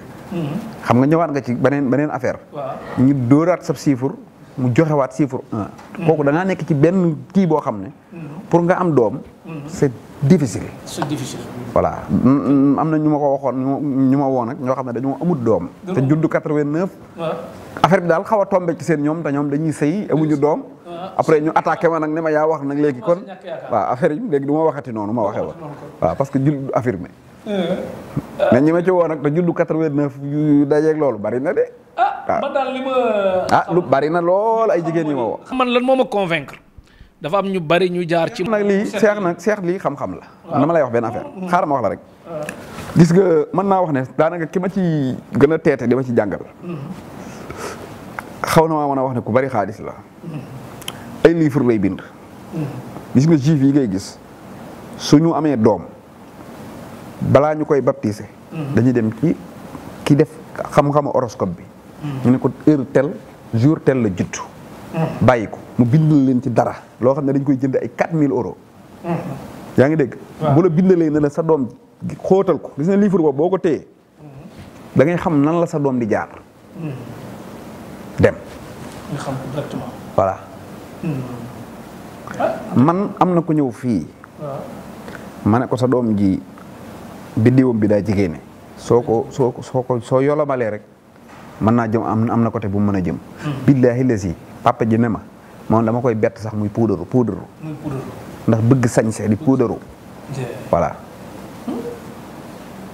xam nga ñëwaat nga ci beneen affaire. waaw ñu dóoraat sa chiffre mu joxewaat chiffre 1. kooku da ngaa nekk ci benn kii boo xam ne. pour nga am doom. c'est difficile. voilà am na ñu ma ko waxoon ñu ma woon nag ñoo xam ne dañoo amut doom. te judd 89. affaire bi daal xaw a tombé ci seen ñoom te ñoom dañuy sëy amuñu doom. après ñu attaqué ma nag ne ma yaa wax nag léegi kon. waaw affaire yi léegi du ma waxati noonu ma waxee woon. waaw parce que judd affirmé. mais ñi ma ci woo nag te judd 89 yu dajeeg loolu bari na de. man daal li ma. lu bari na lool ay jigéen ñi ma woo. man lan moo ma convaincre dafa am ñu bari ñu jaar ci. nag lii seex lii xam-xam la. dama lay wax benn affaire xaaral ma wax la rek. gis nga mën naa wax ne daanaka ki ma ci gën a teete di ma ci jàngal. xaw na maa mën a wax ne ku bari xaalis la. ay livre lay bind. gis nga juif yi ngay gis suñu amee doom balaa ñu koy baptiser. dañuy dem ci ki def xam-xamu horoscope bi. ñu ne ko heure tel jour tel la judd. bàyyi ko mu bindal leen ci dara loo xam ne dañ koy jënd ay 4000 euros. yaa ngi dégg. bu la bindalee ne la sa doom xóotal ko gis nga livre boobu boo ko téye da ngay xam nan la sa doom di jaar. dem. nga xam ko directement. voilà. man am na ko ñëw fii. ma ne ko sa doom ji biddiwam bi daa jigéene soo yolomalee rek mën naa jëm am na côté bu mu mën a jëm. billaahi la si papa ji ne ma moom dama koy bett sax muy puudaru ndax bëgg sañse di puudaru. voilà.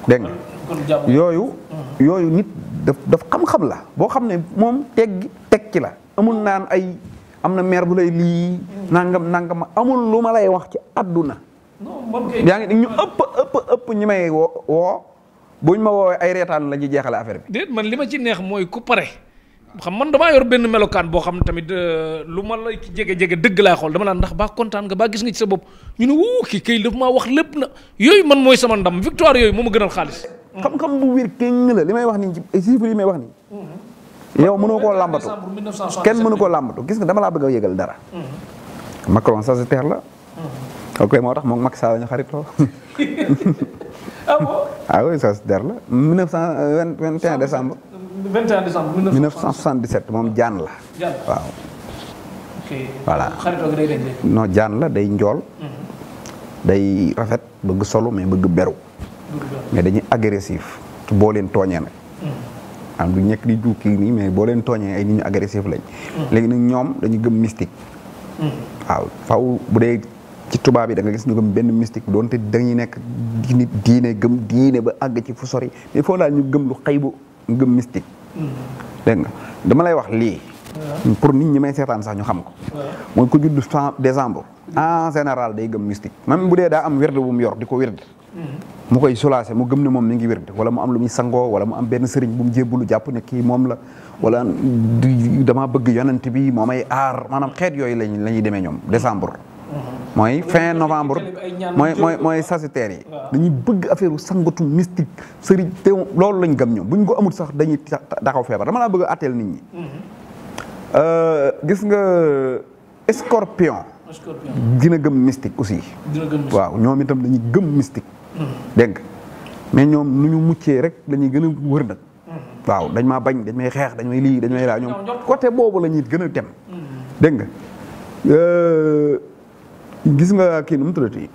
dégg nga yooyu nit daf xam-xam la boo xam ne moom teg ci la amul naan ay am na maire bu lay lii nangam amul lu ma lay wax ci àdduna. yaa ngi ñu ëpp ñi may woo buñ ma woowee ay reetaan la ñuy jeexale affaire bi. déet man li ma ci neex mooy ku pare xam man damaa yor benn melokaan boo xam ne tamit lu ma la jege dëgg laay xool dama naan ndax baa kontaan nga baa gis nga ci sa bopp ñu ne wuu kii kay daf maa wax lépp na yooyu man mooy sama ndam victoire yooyu moo ma gënal xaalis. xam-xam bu wér kéng la li may wax nii ci chiffres yi may wax nii. yow mënoo koo làmbatu kenn mënu koo làmbatu gis nga dama laa bëgg a yëgal dara. Macron sagittaire la. ok moo tax moom Macky Sall ñu xaritoo. ah bon. ah oui sagittaire la 21 décembre. 21 décembre 1977 moom jaan la. waaw. ok voilà xaritoo gi day denc. non jaan la day njool. day rafet bëgg solo mais bëgg beru. mais dañuy agressif boo leen tooñee nag. am du ñekk di jukki nii mais boo leen tooñee ay nit ñu agressif lañ. léegi nag ñoom dañu gëm mystique. waaw faw bu dee ci tubaab yi da nga gis ñu gëm benn mystique doonte dañuy nekk diine gëm diine ba àgg ci fu sori mais foo daal ñu gëm lu xëy bu gëm mystique. dégg nga dama lay wax lii. pour nit ñi may seetaan sax ñu xam ko. mooy ko judd 100 décembre. en général day gëm mystique même bu dee daa am wérd bu mu yor di ko wérd. mu koy soulager mu gëm ne moom mi ngi wérd wala mu am lu muy sangoo wala mu am benn sëriñ bu mu jébbalu jàpp ne kii moom la wala dama bëgg yonent bi moo may aar maanaam xeet yooyu la ñuy demee ñoom décembre. mooy fin novembre mooy sagittaire yi. dañuy bëgg affaire sangatu mystique sëriñ te loolu lañ gëm ñoom buñ ko amul sax dañuy taxaw feebar dama laa bëgg a atteel nit ñi. gis nga scorpion. dina gëm mystique aussi. waaw ñoom itam dañuy gëm mystique. dégg nga mais ñoom nu ñu muccee rek lañuy gën a wër nag. waaw dañ maa bañ dañ may xeex dañ may lii dañ may laa ñoom côté boobu la ñuy gën a dem. dégg nga gis nga kii nu mu tuddati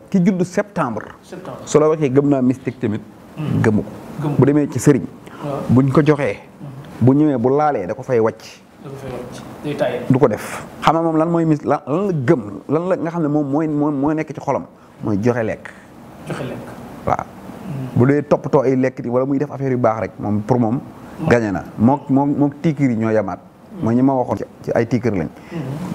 ki judd septembre. su la waxee gëm naa mystique tamit. gëmu ko bu demee ci sëriñ. buñ ko joxee. bu ñëwee bu laalee da ko fay wàcc. du ko def xam nga moom lan mooy lan la gëm lan la nga xam ne moom mooy nekk ci xolam mooy joxe lekk. waaw bu dee toppatoo ay lekk wala muy def affaire yu baax rek moom pour moom. gañe na mook tiikir yi ñoo yamaat. mooy ñi ma waxoon ci ay tiikir lañ.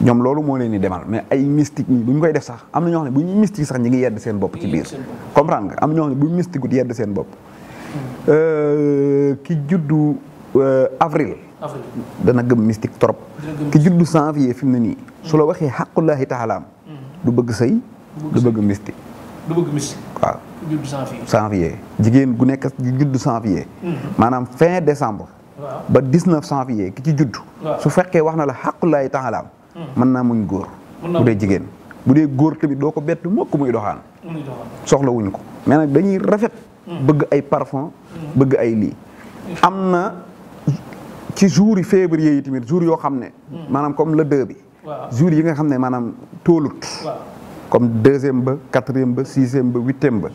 ñoom loolu moo leen di demal mais ay mystique ñi bu ñu koy def sax am na ñoo xam ne bu ñuy mystique sax ñi ngi yedd seen bopp ci biir. comprendre nga am na ñoo xam ne bu ñu mystique yedd seen bopp. ki juddu avril. dana gëm mystique trop. ki juddu janvier fi mu ne nii. su la waxee xaqullaahi taalaam. du bëgg sëy du bëgg mystique. waaw. janvier jigéen gu nekk juddu janvier. maanaam fin décembre. ba 19 janvier ki ci juddu. su fekkee wax na la xaqullaahi taalaam. mën naa muñ góor. bu dee jigéen bu dee góor tamit doo ko bett mukk muy doxaan. soxla wuñ ko mais nag dañuy rafet. bëgg ay parfum bëgg ay lii. am na ci jours yi février yi tamit jours yoo xam ne. maanaam comme le 2 bi. jours yi nga xam ne maanaam tóolut. comme 2e ba 4e ba 6e ba 8e ba.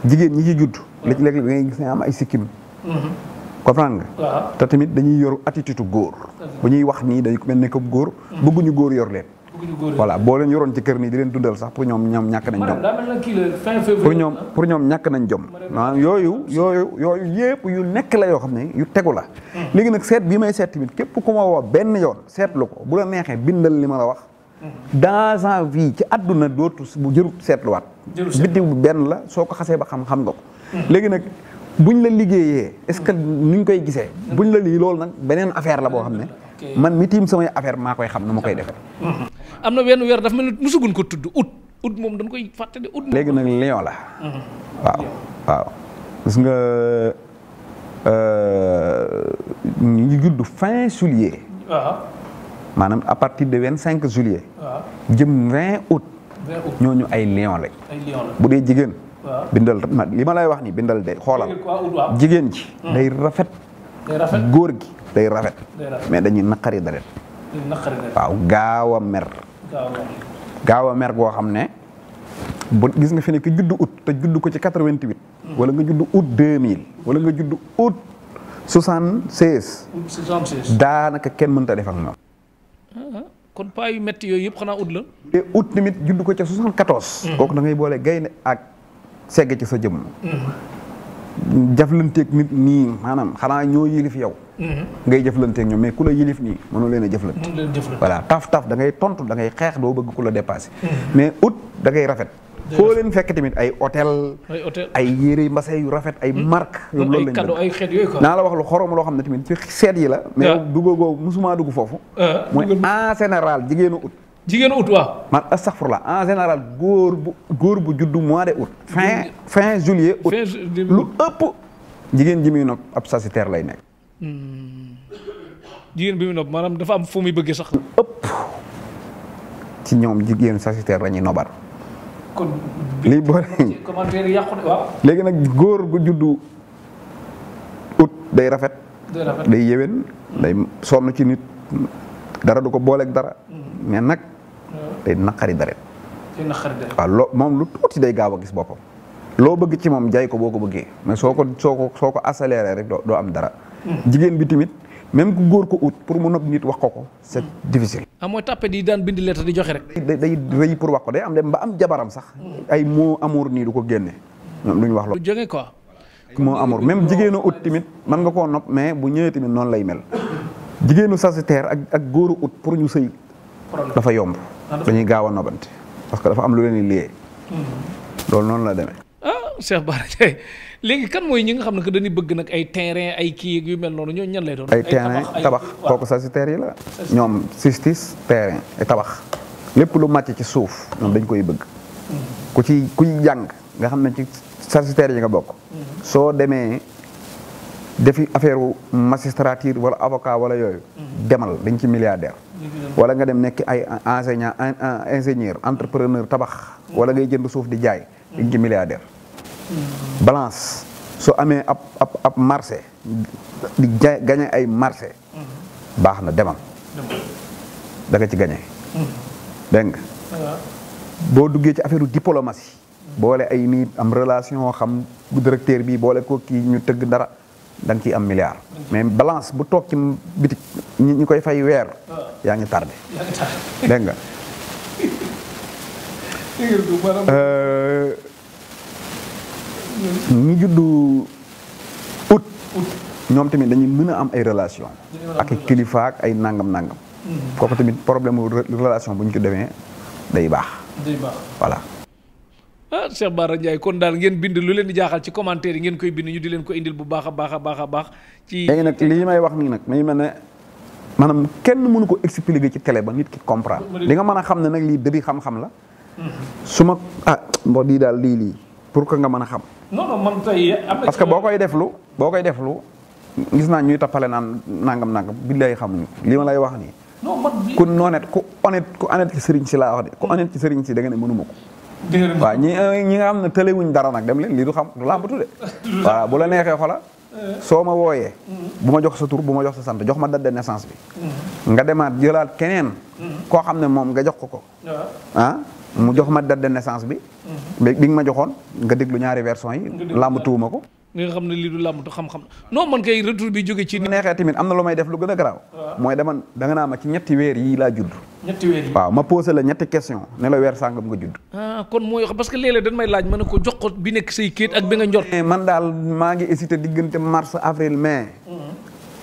jigéen ñi ci judd. léeg-léeg da ngay gis ne am ay sikkim. comprendre nga. te tamit dañuy yor attitude góor. bu ñuy wax nii dañu ko mel ne comme góor. bëgguñu góor yor leen. voilà boo leen yoroon ci kër nii di leen dundal sax pour ñoom ñàkk nañ jom. pour ñoom ñàkk nañ jom. maanaam yooyu yëpp yu nekk la yoo xam ne yu tegu la. léegi nag seet bi may seet tamit képp ku ma woo benn yoon seetlu ko bu la neexee bindal li ma la wax. dans sa vie ci àdduna dootu bu jërut seetluwaat. biddiw bu benn la soo ko xasee ba xam nga ko. léegi nag buñ la liggéeyee est-ce que nuñ koy gisee. buñ la lii loolu nag beneen affaire la boo xam ne. man mi tiim samay affaire maa koy xam na ma koy defee. am na wenn weer dafa mel ni musugun ko tudd août moom dañ koy fàtte de août. léegi nag lion la. waaw gis nga ñu ngi judd fin juillet. maanaam à partir de 25 juillet. jëm 20 août. ñooñu ay lion lañ. bu dee jigéen. bindal li ma lay wax ni bindal de xoolal. jigéen ji. day rafet. góor gi day rafet. mais dañuy naqari deret. waaw gaaw a mer. gaaw a mer goo xam ne bu gis nga fi ne ki juddu août te juddu ko ci 88. wala nga juddu août 2000. wala nga juddu août 76. daanaka kenn mënta def ak moom. kon paa yu métti yooyu yëpp xanaa août la. te août tamit juddu ko ca 74. kooku da ngay boole gaynde ak segg ci sa jëmm. jëflanteeg nit nii maanaam xanaa ñoo yilif yow. ngay jëflanteeg ñoom mais ku la yilif nii mënoo leen a jëflante. voilà taf da ngay tontu da ngay xeex doo bëgg ku la dépassé. mais ut da ngay rafet. foo leen fekk tamit ay hôtel. ay yére mbase yu rafet ay marque. ñoom loolu lañ ay xeet yooyu quoi. naa la wax lu xorom loo xam ne tamit ci seet yi la. mais duggagoo musuma dugg foofu. mooy en général jigéenu ut. jigéenu ut waaw. man astaghfirullah en général góor bu juddu mois de août. fin juillet août lu ëpp. jigéen ji muy nopp ab sagittaire lay nekk. jigéen bi muy nopp maanaam dafa am fu muy bëggee sax. ëpp ci ñoom jigéenu sagittaire la ñuy nobar. kon lii boole commentaire yàqu waaw. léegi nag góor gu juddu août day rafet. day yéwén day sonn ci nit dara du ko booleeg dara. mais nag day naqari deret. waaw moom lu tuuti day gaaw a gis boppam. loo bëgg ci moom jaay ko boo ko bëggee mais soo ko accéléré rek doo am dara. jigéen bi tamit même ku góor ko ut pour mu nopp nit wax ko c'est difficile. mooy tàppe di daan bind lettre di joxe rek. day rëy pour wax ko day am dem ba am jabaram sax. ay mot amour nii du ko génne. ñoom duñ wax loolu. du jóge quoi. moo amour même jigéenu ut tamit mën nga koo nopp mais bu ñëwee tamit noonu lay mel. jigéenu sagittaire ak góoru ut pour ñu sëy dafa yomb. dañuy gaaw a nobante parce que dafa am lu leen di liyee. loolu noonu la demee. Cheikh Bara Ndiaye léegi kan mooy ñi nga xam ne que dañuy bëgg nag ay terrain ay kii yu mel noonu ñooñu ñan lay doon. ay terrain tabax kooku sagittaire yi la. ñoom sistis terrain ay tabax lépp lu màcc ci suuf ñoom dañ koy bëgg. kuy jàng nga xam ne ci sagittaire yi nga bokk. soo demee defi affaire magistrature wala avocat wala yooyu. demal dañ ci milliardaire. wala nga dem nekk ay enseignant ingénieur entrepreneur tabax. wala ngay jënd suuf di jaay dañ ci milliardaire. balance soo amee ab marché di gañe ay marché baax na demal da nga ci gañe dégg nga boo duggee ci affaire diplomatie boole ay nit am relation xam directeur bi boole ko kii ñu tëgg dara da nga ciy am milliard mais balance bu toog ci bitik ñi koy fay weer yaa ngi tardé dégg nga ñi juddu août ñoom tamit dañuy mën a am ay relation ak kilifa ak ay nangam kooku tamit problème relation bu ñu ko demee day baax voilà. Cheikh Bara Ndiaye kon daal ngeen bind lu leen di jaaxal ci commentaire yi ngeen koy bind ñu di leen ko indil bu baax a baax ci léegi nag lii may wax nii nag may mel ne maanaam kenn mënu ko expliquer ci télé ba nit ki comprendre li nga mën a xam ne nag lii dëbi xam-xam la su ma lii daal lii pour que nga mën a xam. non man tey parce que boo koy deflu gis naa ñuy tappale naan nangam billaay xamuñu li ma lay wax nii. non man ku honnête ci sëriñ si laa wax de ku honnête ci sëriñ si da nga ne mënuma ko. waaw ñi nga xam ne tëlewuñ dara nag dem leen lii du xam du làmbatu de. voilà bu la neexee xola soo ma wooyee. bu ma jox sa tur bu ma jox sa sant jox ma date de naissance bi. nga demaat jëlaat keneen. koo xam ne moom nga jox ko. mu jox ma date de naissance bi. bi nga ma joxoon nga déglu ñaari version yi. làmbatuwuma ko. nga xam ne lii du làmbatu xam-xam non man kay retour bi jóge ci. neexee tamit am na lu may def lu gën a garaaw. mooy da nga naa ma ci ñetti weer yii laa judd. ñetti weer yi waaw ma posé la ñetti question ne la weer sàngam nga judd. kon mooy parce que léeg-léeg dañ may laaj ma ne ko jox ko bi nekk say kéet ak bi nga njort. man daal maa ngi hésité diggante mars avril mai.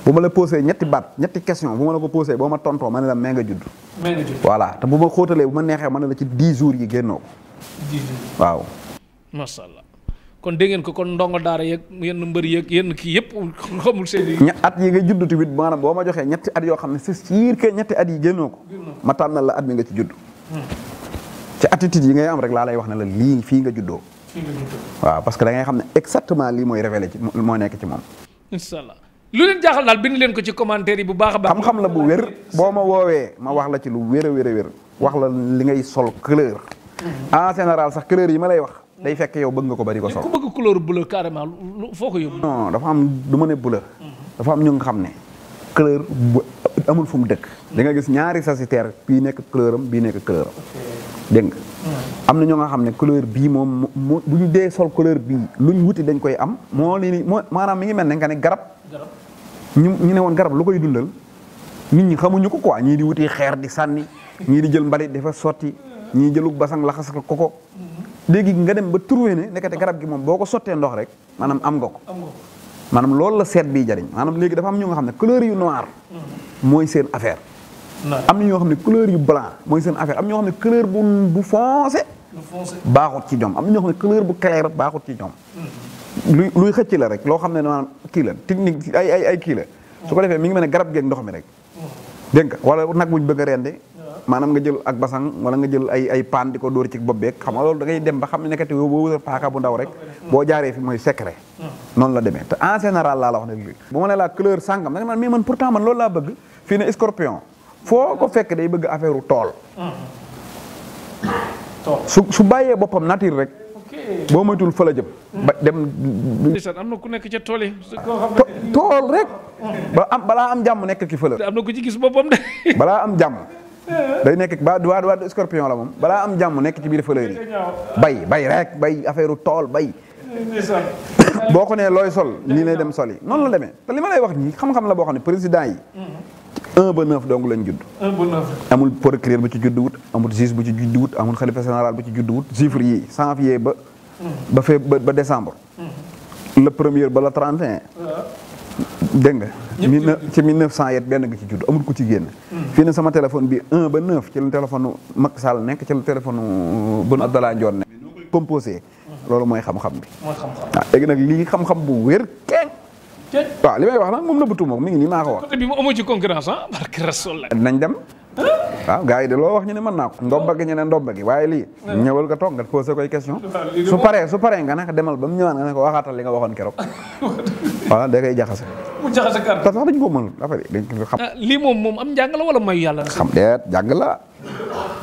bu ma la posé ñetti question bu ma la ko posé boo ma tontoo ma ne la mai nga judd. voilà te bu ma xóotalee bu ma neexee ma ne la ci 10 jours yi génnoo ko. 10 jours waaw. macha allah kon dégg ngeen ko kon ndongo daara yeeg yenn mbër yeeg yenn kii yëpp xamul seen at yi nga judd tamit maanaam boo ma joxee ñetti at yoo xam ne c'est sûr que ñetti at yi génnoo ko. ma tànnal la at mi nga ci judd. ci attitude yi ngay am rek laa lay wax ne la lii fii nga juddoo. waaw parce que da ngay xam ne exactement lii mooy révélé ci moo nekk ci moom. incha allah lu leen jaaxal daal bind leen ko ci commentaire yi bu baax a baax. xam-xam la bu wér boo ma woowee ma wax la ci lu wér a wér wax la li ngay sol couleur. en général sax couleur yi ma lay wax. day fekk yow bëgg nga ko bari ko sol. ku bëgg couleur bleu carrément foo ko yóbbu. non dafa am du ma ne bleu. dafa am ñu nga xam ne couleur bu amul fu mu dëkk. da nga gis ñaari sagittaire bii nekk couleur am bii nekk couleur am. dégg nga. am na ñoo nga xam ne couleur bii moom bu ñu dee sol couleur bii luñ wuti dañ koy am moo maanaam mi ngi mel ne nga ne garab. ñu ne woon garab lu koy dundal nit ñi xamuñu ko quoi ñii di wuti xeer di sànni ñii di jël mbalit dafa sotti ñii jëlug basang laxas ko koko léegi nga dem ba trouvé ne nekkate garab gi moom boo ko sottee ndox rek maanaam am nga ko maanaam loolu la seet bii jariñ maanaam léegi dafa am ñu nga xam ne couleur yu noir mooy seen affaire am na ñoo xam ne couleur yu blanc mooy seen affaire am ñoo xam ne couleur bu foncé baaxut ci ñoom am na ñoo xam ne couleur bu clair baaxut ci ñoom luy xëcc la rek loo xam ne maanaam kii la technique ay kii la su ko defee mi ngi mel ne garab geeg ndox mi rek dégg nga wala nag buñ bëgg a rendi maanaam nga jël ak basang wala nga jël ay paan di ko dóor ci bopp beeg xam nga loolu da ngay dem ba xam ne nekkati boo wësal paaka bu ndaw rek boo jaaree fi mooy secret noonu la demee te en général laa la wax ne lii bu ma ne laa couleur sàngam da nga naan mais man pourtant man loolu laa bëgg fii ne scorpion foo ko fekk day bëgg affaire u tool su bàyyee boppam nature rek boo moytul fa la jëm ba dem am na ku nekk ca tool yi tool rek balaa am jàmm nekk ki fële am na ku ci gis boppam de balaa am jàmm day nekk waa scorpion la moom balaa am jàmm nekk ci biir fleur yi bay rek bay affaire tool bay boo ko nee looy sol nii lay dem sol yi noonu la demee te li ma lay wax nii xam-xam la boo xam ne président yi 1 ba 9 dong lañ judd 1 ba 9 amul procureur bu ci judd wut amul juge bu ci judd wut amul xalifa général bu ci judd wut chiffre yi janvier ba décembre le premier ba la 31 dégg nga ci 1900 yet benn nga ci judd amul ku ci génn fii ne sama téléphone bi 1 ba 9 ci la téléphone Macky Sall nekk ci la téléphone Boun Abdallah Dionne nekk composé loolu mooy xam-xam bi waaw léegi nag lii xam-xam bu wér keng waaw li may wax nag moom la bëtu moom mi ngi nii maa ko wax côté bi mu amoo ci concurrence ah barke Rasul nañ dem waaw gars yi de loo wax ñu ne mën naa ko ndomba gi ñu ne ndomba gi waaye lii ñëwal nga toog nga posé koy question su paree nga ne ko demal ba mu ñëwaat nga ne ko waxaatal li nga waxoon keroog voilà da koy jaxase mu jaxase kàddu parce que dañ ko mënul affaire yi dañ ko xam lii moom am njàng la wala mayu yàlla xam deet jàng la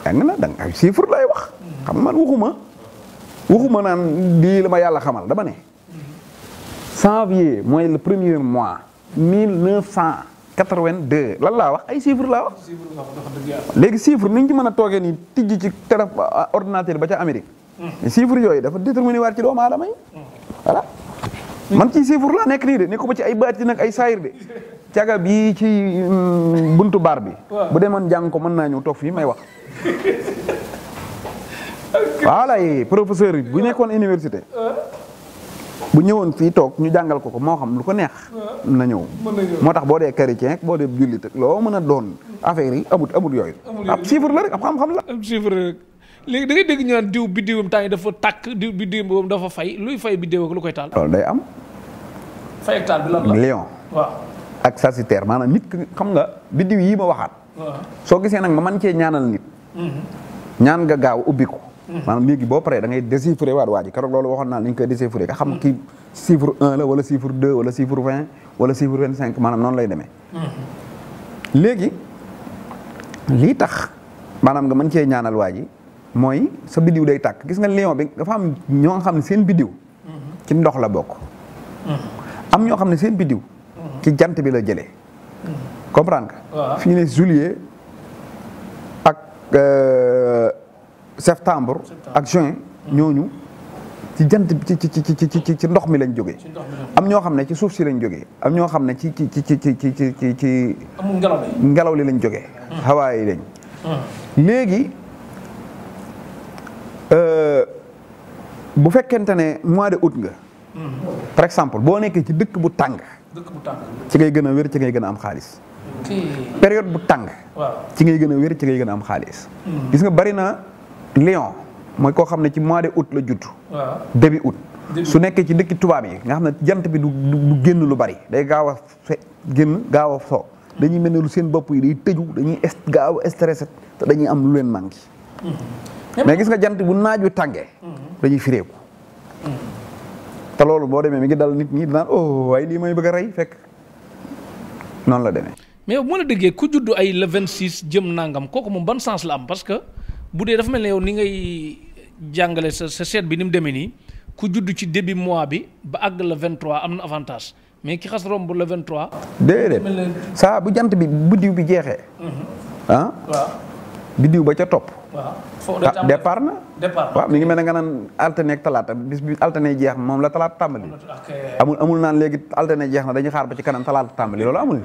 da nga ay chiffre lay wax xam man waxuma naan lii la ma yàlla xamal dama ne janvier mooy le premier mois 1982 lan laa wax ay chiffre laa wax léegi chiffre ni ñu ci mën a toogee nii tijji ci téléphone ordinateur ba ca Amérique chiffre yooyu dafa déterminé waat ci doomu aadama yi voilà man ci chiffre laa nekk nii de nekku ba ci ay baati nag ay saayir de caga bii ci buntu baar bi bu demoon jàng ko mën naa ñëw toog fii may wax voilà professeur yi bu nekkoon université bu ñëwoon fii toog ñu jàngal ko moo xam lu ko neex na ñëw moo tax boo dee chrétien boo dee jullit loo mën a doon affaire yi amut yooyu ab chiffre la rek ab xam-xam la ab chiffre rek léegi da ngay dégg ñu naan diw biddiwam temps yi dafa tàkk diw biddiwam dafa fay luy fay biddiw ak lu koy taal loolu day am fay ak taal bi lan la lion waaw ak sagittaire maanaam nit xam nga biddiw yii ma waxaat soo gisee nag ma man cee ñaanal nit ñaan nga gaaw ubbi ko maanaam léegi boo paree da ngay déchiffrer waat waa ji keroog loolu waxoon naa ni ñu koy déchiffrer nga xam kii chiffre 1 la wala chiffre 2 wala chiffre 20 wala chiffre 25 maanaam noonu lay demee léegi lii tax maanaam nga mën cee ñaanal waa ji mooy sa biddiw day tàkk gis nga lion bi dafa am ñoo nga xam ne seen biddiw ci ndox la bokk am ñoo xam ne seen biddiw ci jant bi la jëlee comprendre nga fii ne juillet ak septembre ak juin ñooñu ci jant ci ndox mi lañ jógee am ñoo xam ne ci suuf si lañ jógee am ñoo xam ne ci ngelaw li lañ jógee xawaa yi lañ léegi bu fekkente ne mois de août nga par exemple boo nekkee ci dëkk bu tàng ci ngay gën a wér ci ngay gën a am xaalis période bu tàng ci ngay gën a wér ci ngay gën a am xaalis gis nga bari na lion mooy koo xam ne ci mois de août la judd début août su nekkee ci dëkki tubaab yi nga xam ne jant bi du génn lu bari day gaaw a génn gaaw a soo dañuy mel ne lu seen bopp yi day tëju dañuy gaaw a stressé te dañuy am lu leen manqué mais gis nga jant bu naaj wi tàngee dañuy fireeku te loolu boo demee mi ngi dal nit ñi dinaan oh waaye lii may bëgg a rey fekk noonu la demee mais bu ma la déggee ku juddu ay le 26 jëm nangam kooku moom ban sens la am parce que bu dee dafa mel ne yow ni ngay jàngale sa seet bi ni mu demee nii ku judd ci début mois bi ba àgg le 23 am na avantage mais ki xas romb le 23. déedéet saa bu jant bi biddiw bi jeexee. waaw biddiw ba ca topp. waaw départ na. waaw mi ngi mel ne nga naan alterné ak talaata bis bi alterné jeex moom la talaata tàmbali. amul naan léegi alterné jeex na dañuy xaar ba ci kanam talaata tàmbali loolu amul.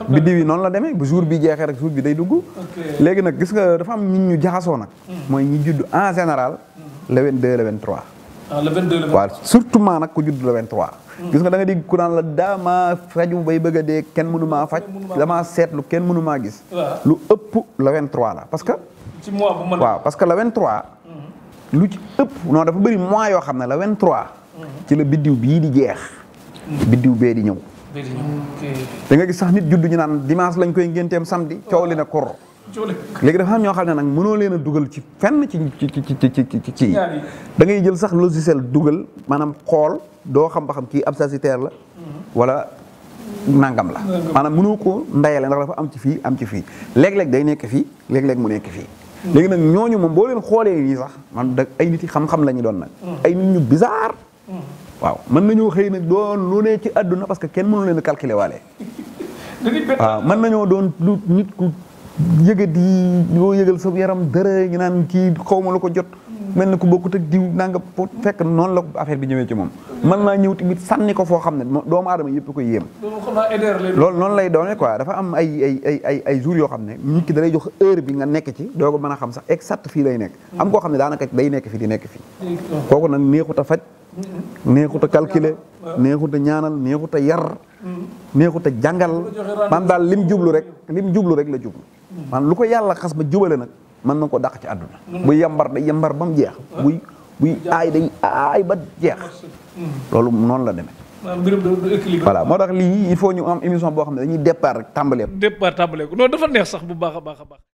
biddiw yi noonu la demee bu jour bi jeexee rek jour bi day dugg. léegi nag gis nga dafa am nit ñu jaxasoo nag. mooy ñi judd en général. le 22 le 23. le 22 le 23 waaw surtout maa nag ku judd le 23. gis nga da nga dégg ku naan la daamaa faju bay bëgg a dee kenn mënu maa faj. damaa seetlu kenn mënu maa gis. lu ëpp le 23 la parce que. ci mois bu mën waaw parce que le 23. lu ci ëpp non dafa bëri mois yoo xam ne le 23. ci la biddiw bii di jeex. biddiw bee di ñëw. da nga gis sax nit judd ñu naan dimanche lañ koy ngénteem samedi coow li na koro. léegi dafa am ñoo xam ne nag mënoo leen a dugal ci fenn ci da ngay jël sax logiciel dugal maanaam xool doo xam ba xam kii ab sagittaire la wala nangam la maanaam mënoo ko ndayale ndax dafa am ci fii am ci fii léeg-léeg day nekk fii léeg-léeg mu nekk fii léegi nag ñooñu moom boo leen xoolee nii sax man da ay nit yi xam-xam la ñu doon nag ay nit ñu bizarre waaw mën nañoo xëy nag doon lu ne ci àdduna parce que kenn mënu leen a calculer waale waaw mën nañoo doon lu nit ku yëgat yi yoo yëgal sa yaram dara ñu naan kii xawma lu ko jot mel na ku bokkut ak diw nanga fekk noonu la affaire bi ñëwee ci moom mën naa ñëw tamit sànni ko foo xam ne doomu aadama yëpp ko yéem loolu noonu lay doone quoi dafa am ay jours yoo xam ne nit ki da lay jox heure bi nga nekk ci doo ko mën a xam sax exact fii lay nekk am koo xam ne daanaka day nekk fii di nekk fii kooku nag neexut a faj neexut a calculer neexut a ñaanal neexut a yar neexut a jàngal man daal lim jublu rek la jublu man lu ko yàlla xas ba jubale nag mën na ko dàq ci àdduna buy yambar day yambar ba mu jeex buy aay day aay ba jeex loolu noonu la demee voilà moo tax lii il faut ñu am émission boo xam ne dañuy départ rek tàmbalee ko non dafa neex sax bu baax a baax